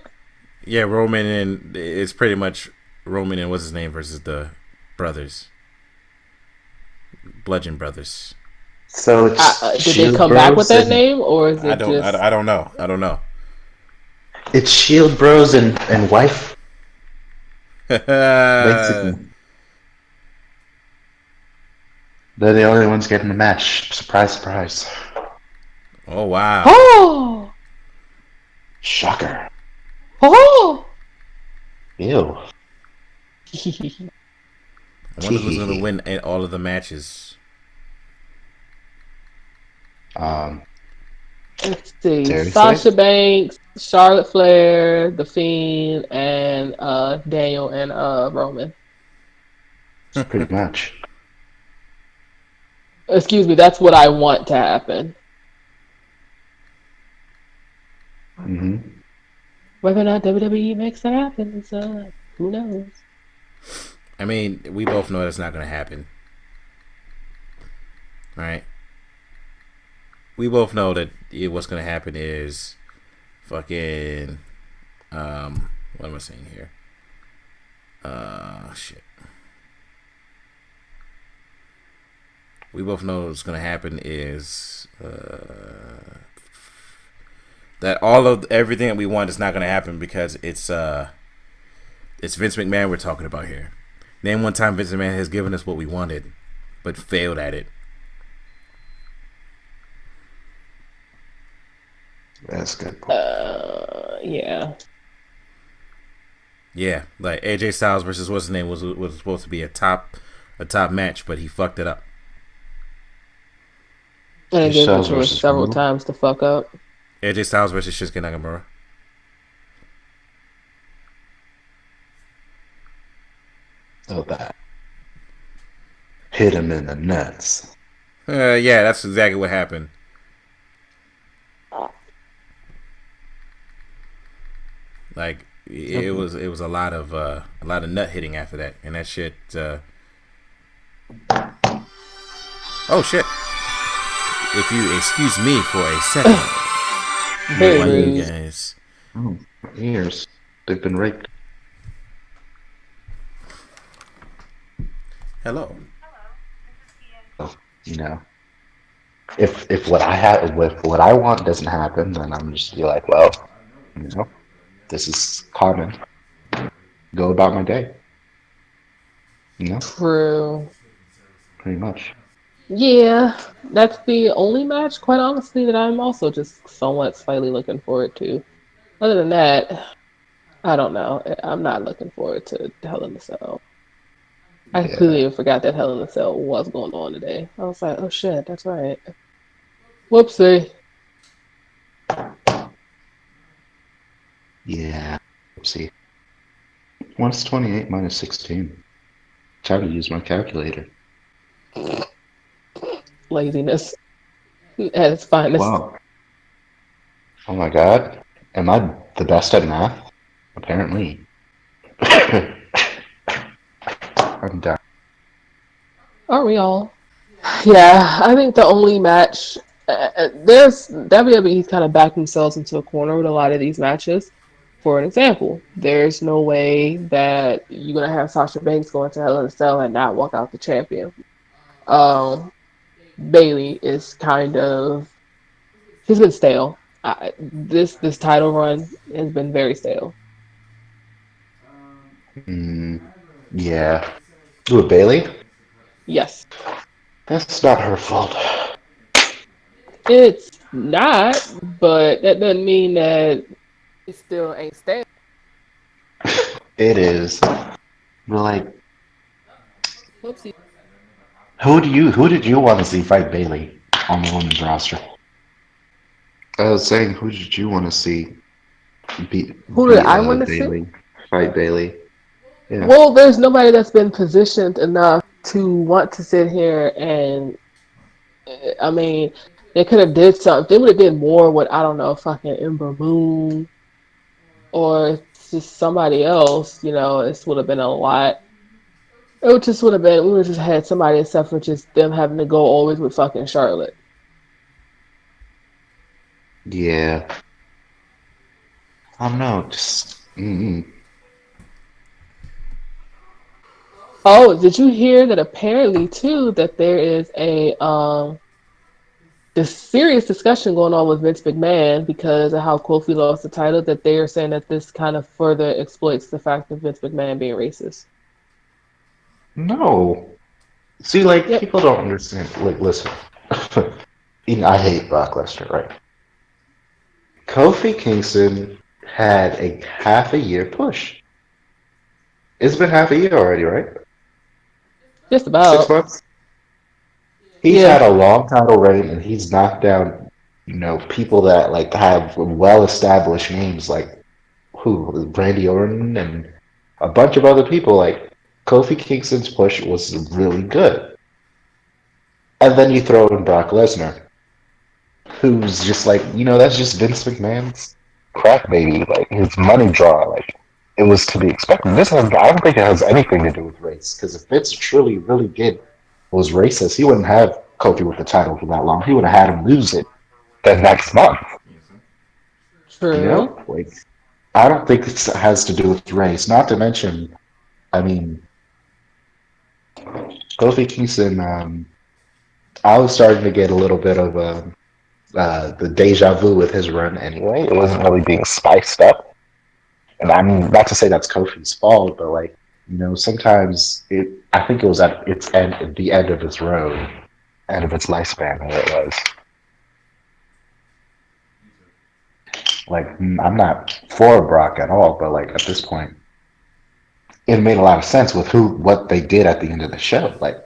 Yeah, Roman and it's pretty much Roman and what's his name versus the brothers, Bludgeon Brothers. So it's Did Shield they come back with Bros that name, or is it I don't know. It's Shield Bros and wife. Basically. They're the only ones getting the match. Surprise, surprise. Oh wow! Oh, Shocker. oh. Ew. I wonder who's gonna win in all of the matches. Let's see. Seriously? Sasha Banks, Charlotte Flair, The Fiend, and Daniel and Roman. Pretty much. Excuse me, that's what I want to happen. Hmm. Whether or not WWE makes that happen is who knows. I mean, we both know that's not going to happen, right? We both know that what's going to happen is fucking what am I saying here? Shit. We both know what's going to happen is that all of everything that we want is not going to happen because it's Vince McMahon we're talking about here. Name one time Vince McMahon has given us what we wanted, but failed at it. That's a good point. Yeah. Yeah, like AJ Styles versus what's his name was supposed to be a top match, but he fucked it up. And I Your gave him Styles choice versus several who? times to fuck up. AJ Styles versus Shinsuke Nakamura. Oh, that hit him in the nuts. Yeah, that's exactly what happened. Like it was a lot of nut hitting after that, and that shit. Oh shit! If you excuse me for a second, Very while you rude. guys, Oh, ears. They've been raped. hello. So, you know, if what I have, if what I want doesn't happen, then I'm just be like, well, you know, this is common. Go about my day. You know, True. pretty much. Yeah, that's the only match, quite honestly, that I'm also just somewhat slightly looking forward to. Other than that, I don't know. I'm not looking forward to Hell in a Cell. I Yeah, completely forgot that Hell in a Cell was going on today. I was like, oh shit, that's right. Whoopsie. yeah. See, what's 28 minus 16? Try to use my calculator. Laziness at its finest. Wow. Oh my God. Am I the best at math? Apparently. I'm done. Are we all? Yeah, I think the only match there's WWE's kind of backed themselves into a corner with a lot of these matches. For an example, there's no way that you're gonna have Sasha Banks go into Hell in a Cell and not walk out the champion. Um, Bailey is kind of she's been stale. This title run has been very stale. Mm, yeah. Ooh, Bailey? Yes, That's not her fault. it's not, but that doesn't mean that it still ain't stale. It is. But like, Whoopsie. who did you want to see fight Bailey on the women's roster? I was saying, who did you want to see beat Who did beat I want to see? Bailey? Fight Bailey? Yeah. Well, there's nobody that's been positioned enough to want to sit here and I mean, they could have did something. They would have did more with I don't know, fucking Ember Moon or just somebody else. This would have been a lot. It would just would have been we would have just had somebody except for just them having to go always with fucking Charlotte. Yeah. I don't know. Just Oh, did you hear that apparently too that there is a this serious discussion going on with Vince McMahon because of how Kofi lost the title that they are saying that this kind of further exploits the fact of Vince McMahon being racist. no. See, like Yep. people don't understand. Like, listen. I hate Brock Lesnar, right? Kofi Kingston had a half a year push. It's been half a year already, right? Just Six about. months. He's Yeah. had a long title reign, and he's knocked down, people that like have well-established names, like who, Randy Orton, and a bunch of other people. Like Kofi Kingston's push was really good, and then you throw in Brock Lesnar, who's just like, that's just Vince McMahon's. crack baby, like his money draw, like it was to be expected. I don't think it has anything to do with race. Because if Vince truly, really did was racist, he wouldn't have Kofi with the title for that long. He would have had him lose it the next month. You True. know, like I don't think it has to do with race. Not to mention, I mean, Kofi Kingston. I was starting to get a little bit of the deja vu with his run. Anyway, it wasn't really being spiced up. And I mean, not to say that's Kofi's fault, but like, sometimes I think it was at its end, at the end of its road, end of its lifespan, where it was. Like, I'm not for Brock at all, but like at this point, it made a lot of sense with what they did at the end of the show. Like,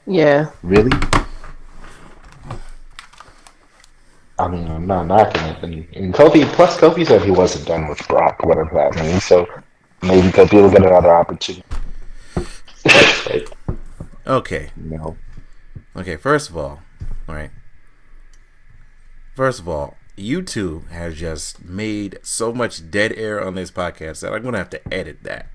Yeah. really? I mean, I'm not knocking it. And Kofi said he wasn't done with Brock, whatever that means. So maybe Kofi will get another opportunity. Like, Okay. you know, Okay, first of all, you two have just made so much dead air on this podcast that I'm going to have to edit that.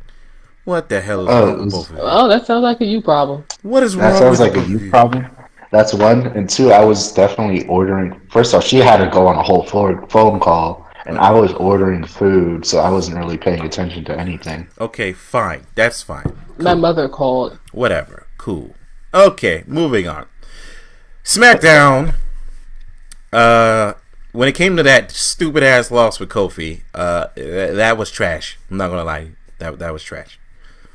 What the hell is wrong with both of you? Oh, that sounds like a you problem. What is that wrong sounds with like a both of you you? problem. That's one. And two, I was definitely ordering. First off, she had to go on a whole phone call, and I was ordering food, so I wasn't really paying attention to anything. Okay, fine. That's fine. My Cool. mother called. Whatever. Cool. Okay, moving on. SmackDown. When it came to that stupid ass loss with Kofi, that was trash. I'm not gonna lie, that was trash.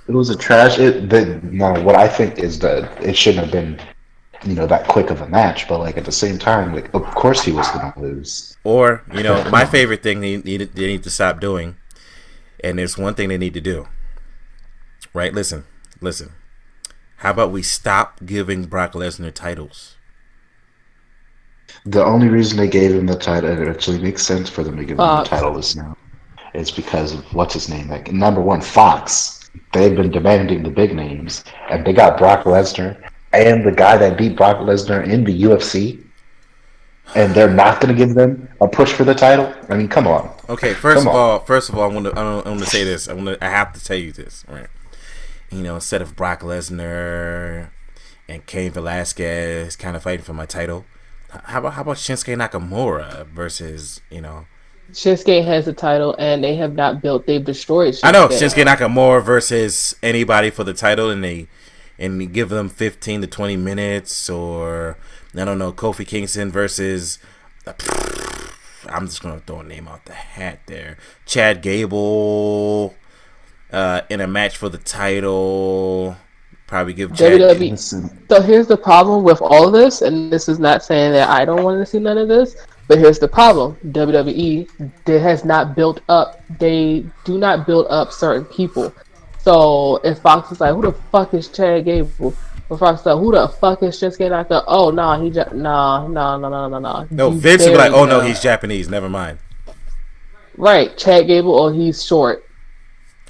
It was a trash. No, what I think is that it shouldn't have been, that quick of a match. But like at the same time, like of course he was gonna lose. Or my favorite thing they need to stop doing, and there's one thing they need to do. Right? Listen. How about we stop giving Brock Lesnar titles? The only reason they gave him the title, it actually makes sense for them to give him the Fox. title is now. It's because of what's his name? Like number one, Fox. They've been demanding the big names, and they got Brock Lesnar and the guy that beat Brock Lesnar in the UFC, and they're not going to give them a push for the title. I mean, come on. Okay, Come on. first of all, I want to say this. I have to tell you this, right? Instead of Brock Lesnar and Cain Velasquez kind of fighting for my title, how about Shinsuke Nakamura versus Shinsuke has the title, and they have not built. They've destroyed Shinsuke. I know Shinsuke Nakamura versus anybody for the title, and they give them 15 to 20 minutes, or I don't know, Kofi Kingston versus. I'm just gonna throw a name out the hat there. Chad Gable in a match for the title. Probably give Chad. WWE. So here's the problem with all of this, and this is not saying that I don't want to see none of this, but here's the problem: WWE has not built up. They do not build up certain people. So if Fox is like, "Who the fuck is Chad Gable?" Or Fox is like, "Who the fuck is Shinsuke Nakamura?" Oh no, no. No, Vince would be like, "Oh no, he's Japanese. Never mind." Right, Chad Gable, or he's short.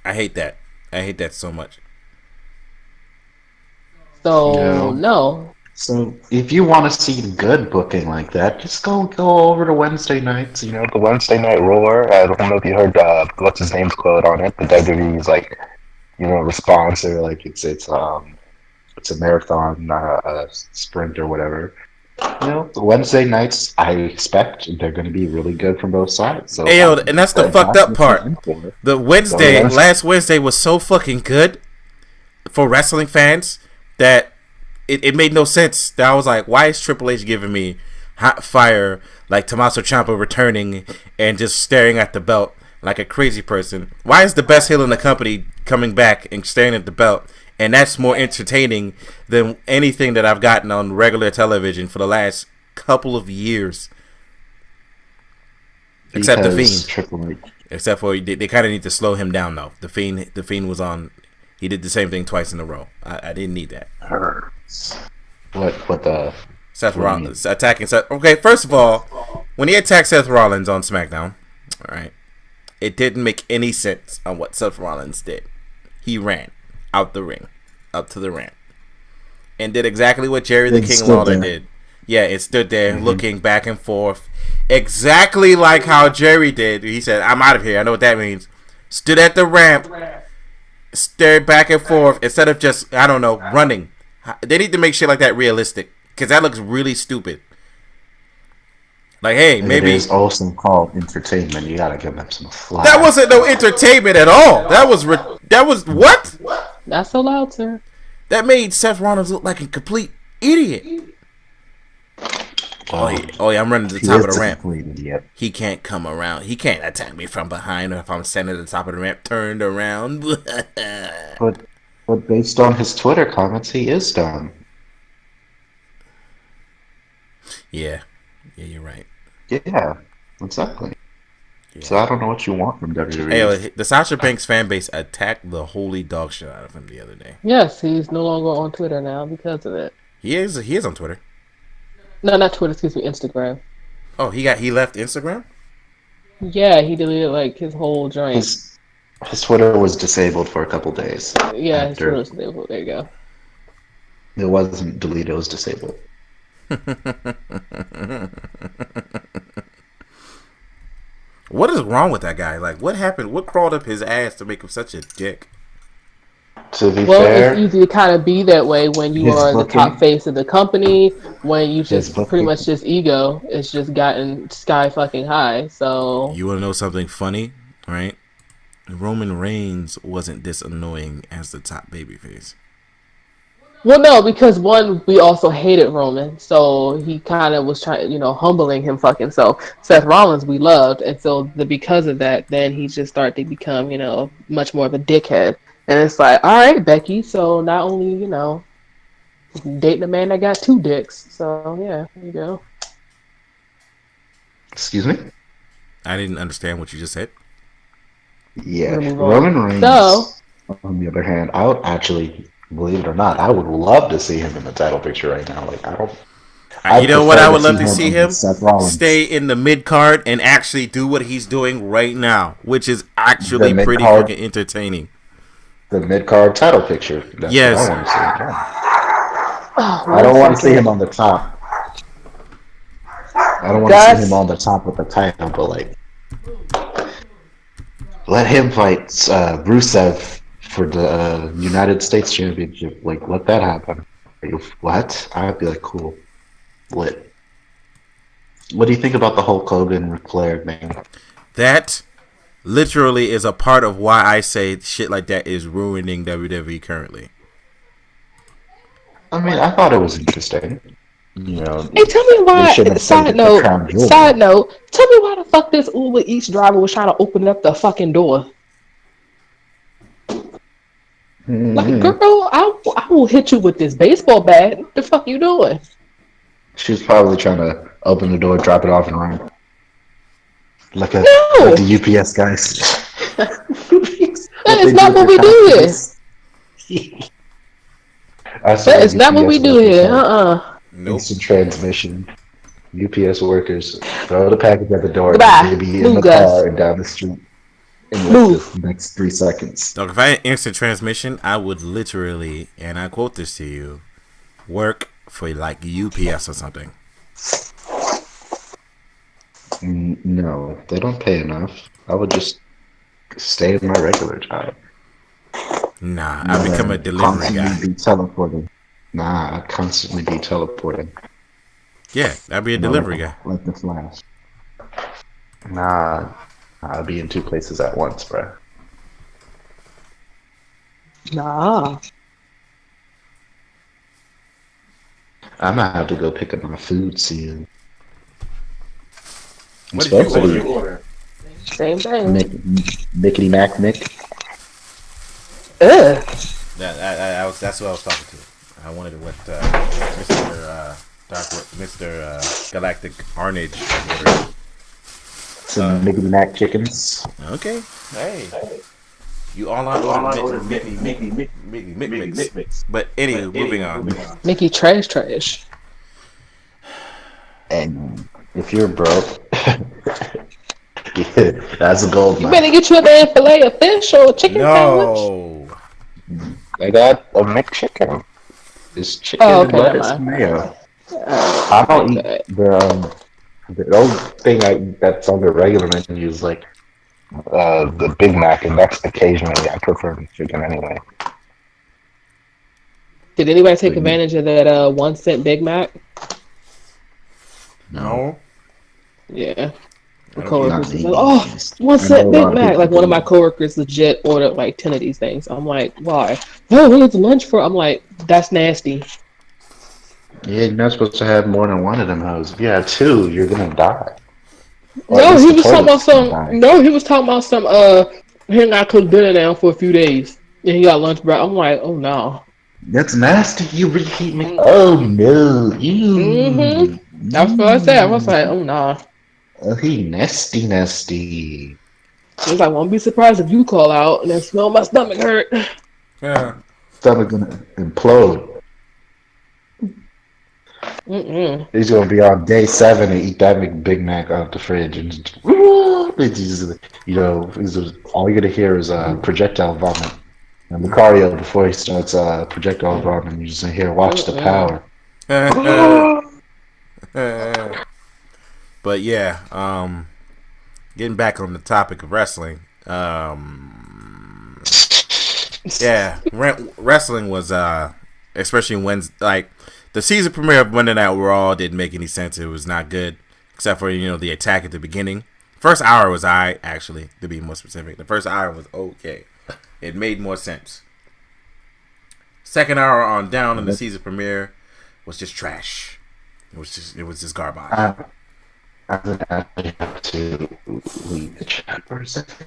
I hate that. I hate that so much. So no. So if you want to see good booking like that, just go over to Wednesday nights. The Wednesday Night Roar. I don't know if you heard what's his name's quote on it. The WWE's like, response or like it's a marathon, not a sprint or whatever. The Wednesday nights, I expect they're going to be really good from both sides. So, and that's the fucked up part. The last Wednesday was so fucking good for wrestling fans that it made no sense. That I was like, why is Triple H giving me hot fire like Tommaso Ciampa returning and just staring at the belt like a crazy person? Why is the best heel in the company coming back and staring at the belt? And that's more entertaining than anything that I've gotten on regular television for the last couple of years. Except The Fiend. Triple H. Except for they kind of need to slow him down though. The Fiend was on. He did the same thing twice in a row. I didn't need that. What the Seth Rollins attacking Seth. Okay, first of all, when he attacked Seth Rollins on SmackDown, all right, it didn't make any sense on what Seth Rollins did. He ran out the ring, up to the ramp, and did exactly what Jerry the King Lawler did. Yeah, it stood there looking back and forth. exactly like how Jerry did. He said, "I'm out of here." I know what that means. Stood at the ramp, stared back and forth instead of just, I don't know, running. They need to make shit like that realistic because that looks really stupid. Like, hey, maybe it is also called entertainment. You gotta give them some slack. that wasn't no entertainment at all. That was what? Not so loud, sir. That made Seth Rollins look like a complete idiot. Oh yeah, I'm running to the top of the ramp. Idiot. He can't come around. He can't attack me from behind if I'm standing at the top of the ramp, turned around. But based on his Twitter comments, he is dumb. Yeah, you're right. Yeah, exactly. Yeah. So I don't know what you want from WWE. Hey, the Sasha Banks fan base attacked the holy dog shit out of him the other day. Yes, he's no longer on Twitter now because of it. He is on Twitter. No, not Twitter. Excuse me, Instagram. Oh, he left Instagram? Yeah, he deleted like his whole joint. His Twitter was disabled for a couple days. Yeah, his Twitter was disabled. There you go. It wasn't deleted; it was disabled. What is wrong with that guy? Like, what happened? What crawled up his ass to make him such a dick? To be fair, it's easy to kind of be that way when you are the top face of the company. When you just pretty much just ego, it's just gotten sky fucking high. So you want to know something funny, right? Roman Reigns wasn't this annoying as the top babyface. Well, no, because one, we also hated Roman, so he kind of was trying, humbling him fucking self. Seth Rollins, we loved, and so because of that, then he just started to become, much more of a dickhead. And it's like, all right, Becky, so not only, dating a man that got two dicks, so yeah, there you go. Excuse me? I didn't understand what you just said. Yeah, Roman Reigns, on the other hand, I would actually... Believe it or not, I would love to see him in the title picture right now. Like, you know what I would love to see him? Stay in the mid card and actually do what he's doing right now, which is actually pretty fucking entertaining. The mid card title picture. That's yes. What I want to see again. I don't want to see him on the top. I don't want to see him on the top with the title, but like, let him fight Rusev for the United States Championship. Like, let that happen. What? I'd be like, cool. Lit. What do you think about the Hulk Hogan Ric Flair thing? That literally is a part of why I say shit like that is ruining WWE currently. I mean, I thought it was interesting. Hey, tell me why. Side note. Tell me why the fuck this Uber Eats driver was trying to open up the fucking door. Like, girl, I will hit you with this baseball bat. What the fuck you doing? She was probably trying to open the door, drop it off, and run. Like the UPS guys. That is not what we do here. That is not what we do here. Nope. Instant transmission. UPS workers throw the package at the door. Maybe in the car and down the street. In like the next 3 seconds. Dog, if I had instant transmission, I would literally, and I quote this to you, work for like UPS or something. No, they don't pay enough. I would just stay in my regular job. Nah, I'd become a delivery guy. Be teleporting. Nah, I'd constantly be teleporting. Yeah, I'd be a delivery guy. Like the Flash. Nah. I'll be in 2 places at once, bro. Nah. I'm gonna have to go pick up my food soon. What did you order? Same thing. Mickety Mac Mick. That's what I was talking to. I wanted what Mr. Galactic Arnage ordered. Some Mickey Mac chickens. Okay. Hey. You all on Mickey. But anyway, moving on. Mickey trash. And if you're broke, that's a gold mine. You better get you a damn fillet of fish or a chicken sandwich. I got a McChicken. It's chicken, lettuce, and mayo. I don't eat The only thing that's on the regular menu is like the Big Mac, and that's occasionally. I prefer the chicken anyway. Did anybody take But you, advantage of that 1 cent Big Mac? no, No, Yeah. My I don't eat. not coworkers was like, me. "Oh, one I know cent a Big lot of Mac." people Like one of my do. coworkers legit ordered like 10 of these things. I'm like, "Why?" Oh, well, it's lunch for. I'm like, "That's nasty." Yeah, you're not supposed to have more than one of them hoes. If you have two, you're gonna die, or at No, least he the was talking about toilet's gonna some. die. No, he was talking about some. He not cooked dinner now for a few days, and he got lunch break. I'm like, "Oh no." That's nasty. You reheat me. Mm, Oh no! mm-hmm. Ew. That's what I said. I was Ew. like, "Oh no." Oh, he nasty, nasty. He was like, "Won't be surprised if you call out and then smell my stomach hurt." Yeah. Stomach gonna implode. Mm-mm. He's gonna be on day 7 and eat that Big Mac out the fridge, and it's just, all you're gonna hear is projectile vomit. And Lucario, before he starts projectile vomit, you just hear "Watch the Mm-mm. power." But yeah, getting back on the topic of wrestling, yeah, wrestling was especially when like the season premiere of Monday Night Raw didn't make any sense. It was not good, except for the attack at the beginning. First hour was actually, to be more specific. The first hour was okay. It made more sense. Second hour on down in the season premiere was just trash. It was just garbage. I would actually have to leave the chat for a second.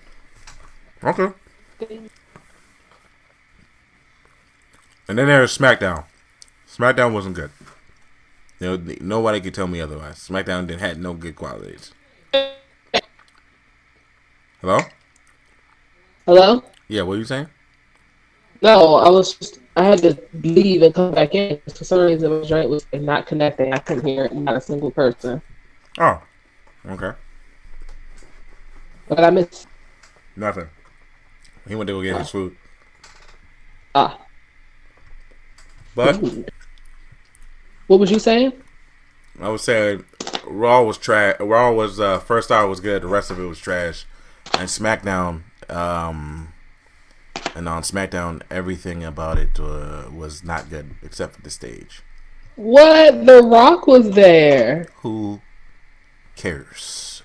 Okay. And then there's SmackDown. SmackDown wasn't good. Nobody could tell me otherwise. SmackDown had no good qualities. Hello? Hello? Yeah, what are you saying? No, I had to leave and come back in. For some reason, my joint was like, not connecting. I couldn't hear not a single person. Oh, okay. But I missed. Nothing. He went to go get his food. Ah. But Ooh. What was you saying? I was saying Raw was trash. Raw was first hour was good. The rest of it was trash. And SmackDown, and on SmackDown, everything about it was not good except for the stage. What? The Rock was there. Who cares?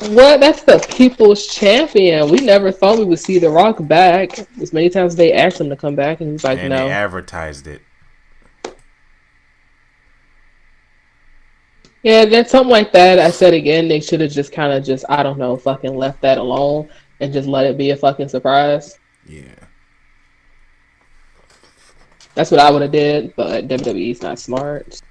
What? That's the people's champion. We never thought we would see The Rock back. As many times they asked him to come back, and he's like, And they no. advertised it. Yeah, that's something like that. I said again, they should have just kind of just, I don't know, fucking left that alone and just let it be a fucking surprise. Yeah. That's what I would have did, but WWE's not smart.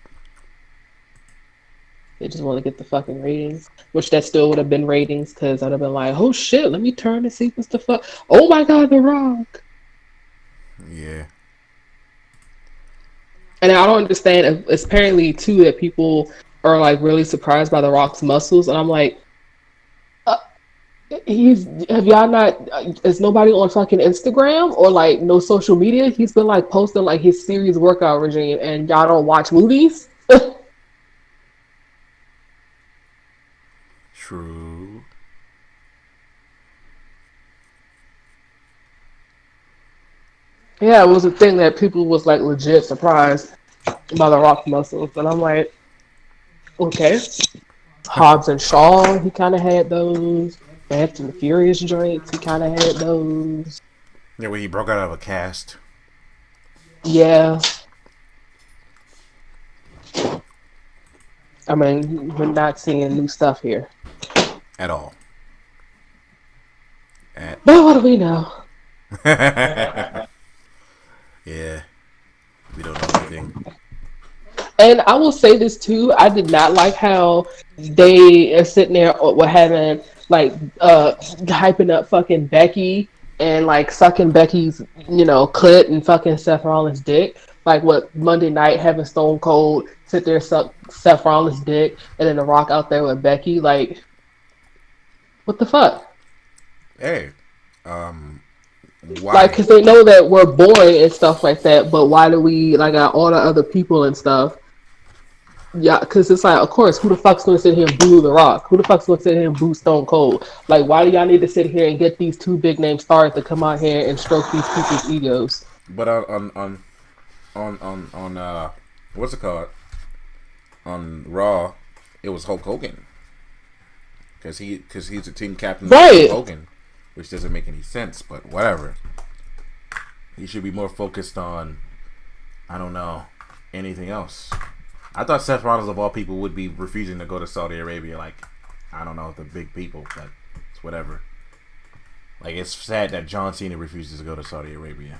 They just want to get the fucking ratings, which that still would have been ratings because I'd have been like, oh shit, let me turn and see what's the fuck. Oh my god, The Rock. Yeah. And I don't understand. It's apparently too that people are like really surprised by The Rock's muscles, and I'm like, uh, have y'all not? Is nobody on fucking Instagram or like no social media? He's been like posting like his serious workout regime, and y'all don't watch movies. True. Yeah, it was a thing that people was like legit surprised by The Rock muscles, and I'm like, okay. Hobbs and Shaw, he kind of had those. Fast and the Furious joints, he kind of had those. Yeah, when he broke out of a cast. Yeah. I mean, we're not seeing new stuff here. At all. At But what do we know? Yeah. We don't know anything. And I will say this too. I did not like how they are sitting there with having like hyping up fucking Becky and like sucking Becky's clit and fucking Seth Rollins' dick. Like what Monday night having Stone Cold sit there suck Seth Rollins' dick and then The Rock out there with Becky. Like what the fuck? Hey. Why? Like, because they know that we're boring and stuff like that, but why do we, like, got all the other people and stuff? Yeah, because it's like, of course, who the fuck's gonna sit here and boo The Rock? Who the fuck's gonna sit here and boo Stone Cold? Like, why do y'all need to sit here and get these two big name stars to come out here and stroke these people's egos? But on what's it called? On Raw, it was Hulk Hogan because he's the team captain of Hulk Right. Hogan, which doesn't make any sense. But whatever. He should be more focused on, I don't know, anything else. I thought Seth Rollins of all people would be refusing to go to Saudi Arabia. Like, I don't know, the big people, but it's whatever. Like, it's sad that John Cena refuses to go to Saudi Arabia.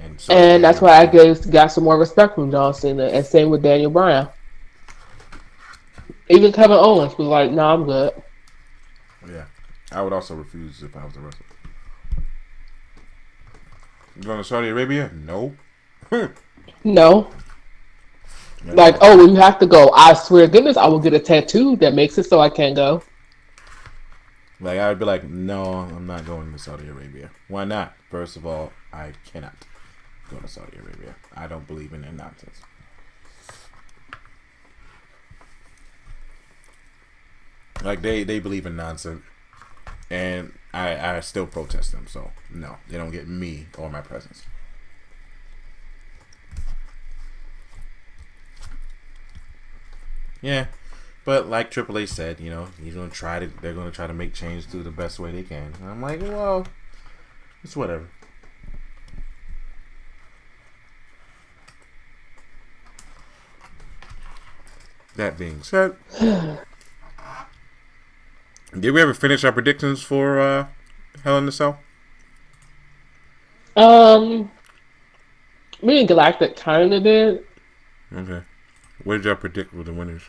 And so And that's why I got some more respect from John Cena, and same with Daniel Bryan. Even Kevin Owens was like, "Nah, I'm good." Yeah, I would also refuse if I was a wrestler. You going to Saudi Arabia? No. No, like, oh, well, you have to go. I swear to goodness, I will get a tattoo that makes it so I can't go. Like, I would be like, no, I'm not going to Saudi Arabia. Why not? First of all, I cannot go to Saudi Arabia. I don't believe in their nonsense. Like, they believe in nonsense. And I still protest them. So, no, they don't get me or my presence. Yeah. But like Triple H said, you know, they're gonna try to make change do the best way they can. And I'm like, well, it's whatever. That being said, did we ever finish our predictions for Hell in the Cell? Me and Galactic kind of did. Okay. What did y'all predict were the winners?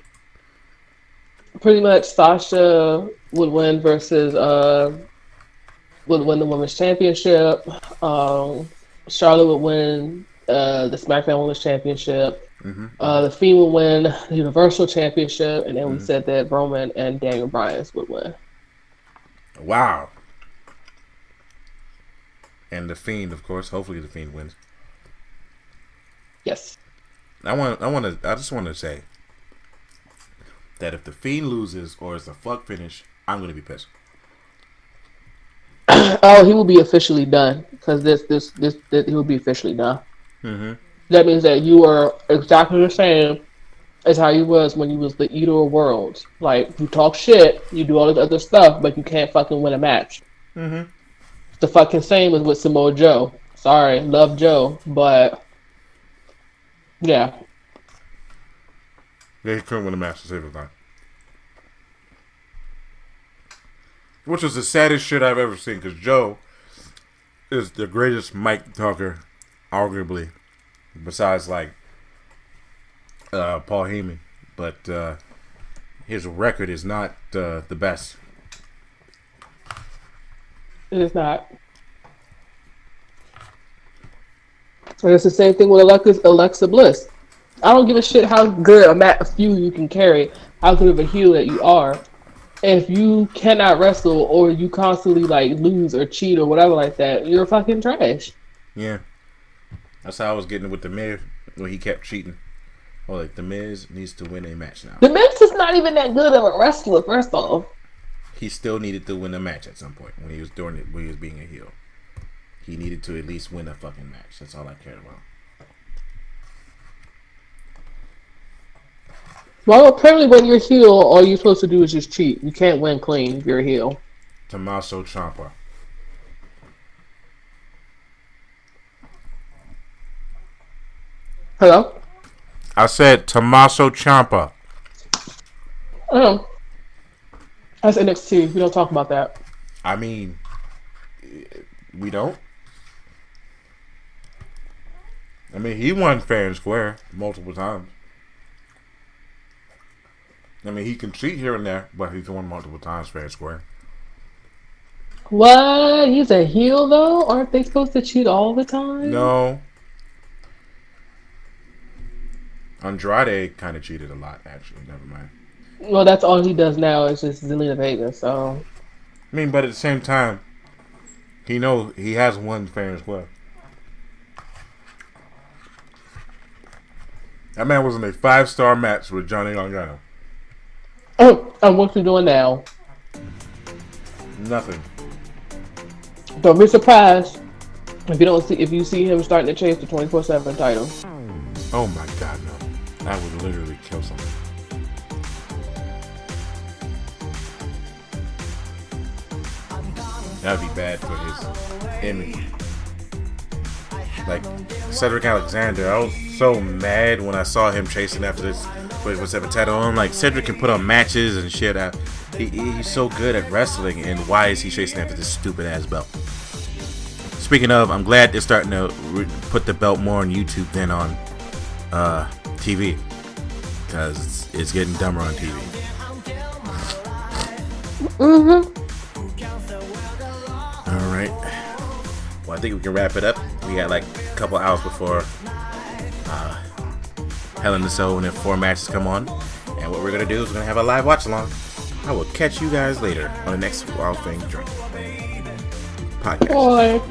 Pretty much, Sasha would win versus would win the women's championship. Charlotte would win the SmackDown Women's Championship. The Fiend would win the Universal Championship, and then we said that Roman and Daniel Bryan would win. Wow. And the Fiend, of course. Hopefully, the Fiend wins. Yes. I just want to say that if the Fiend loses or it's a fuck finish, I'm gonna be pissed. Oh, he will be officially done because this he will be officially done. That means that you are exactly the same as how you was when you was the eater of worlds. Like, you talk shit, you do all this other stuff, but you can't fucking win a match. It's the fucking same as with Samoa Joe. Sorry, love Joe, but yeah. They couldn't win a match to save his life. Which was the saddest shit I've ever seen, because Joe is the greatest mic talker, arguably, besides, like, Paul Heyman. But his record is not the best. It is not. And it's the same thing with Alexa Bliss. I don't give a shit how good a feud you can carry, how good of a heel that you are. If you cannot wrestle or you constantly like lose or cheat or whatever like that, you're fucking trash. Yeah. That's how I was getting with The Miz when he kept cheating. Oh, like, The Miz needs to win a match now. The Miz is not even that good of a wrestler, first off. He still needed to win a match at some point when he was doing it, when he was being a heel. He needed to at least win a fucking match. That's all I cared about. Well, apparently when you're a heel, all you're supposed to do is just cheat. You can't win clean if you're a heel. Tommaso Ciampa. Hello? I said Tommaso Ciampa. Oh. That's NXT. We don't talk about that. I mean, we don't. I mean, he won fair and square multiple times. I mean, he can cheat here and there, but he's won multiple times fair and square. What? He's a heel, though? Aren't they supposed to cheat all the time? No. Andrade kind of cheated a lot, actually. Never mind. Well, that's all he does now is just Zelina Vega, so... I mean, but at the same time, he knows he has won fair and square. That man was in a 5-star match with Johnny Gargano. Oh, and what's he doing now? Nothing. Don't be surprised if you see him starting to chase the 24/7 title. Oh my God, no! That would literally kill someone. That would be bad for his image. Like Cedric Alexander, I was so mad when I saw him chasing after this with the title on. Like Cedric can put on matches and shit. He's so good at wrestling, and why is he chasing after this stupid ass belt? Speaking of, I'm glad they're starting to put the belt more on YouTube than on TV, because it's getting dumber on TV. All right. Well, I think we can wrap it up. We got like a couple hours before Hell in the Cell when the 4 matches come on. And what we're going to do is we're going to have a live watch along. I will catch you guys later on the next Wild Thing Journey podcast. Boy.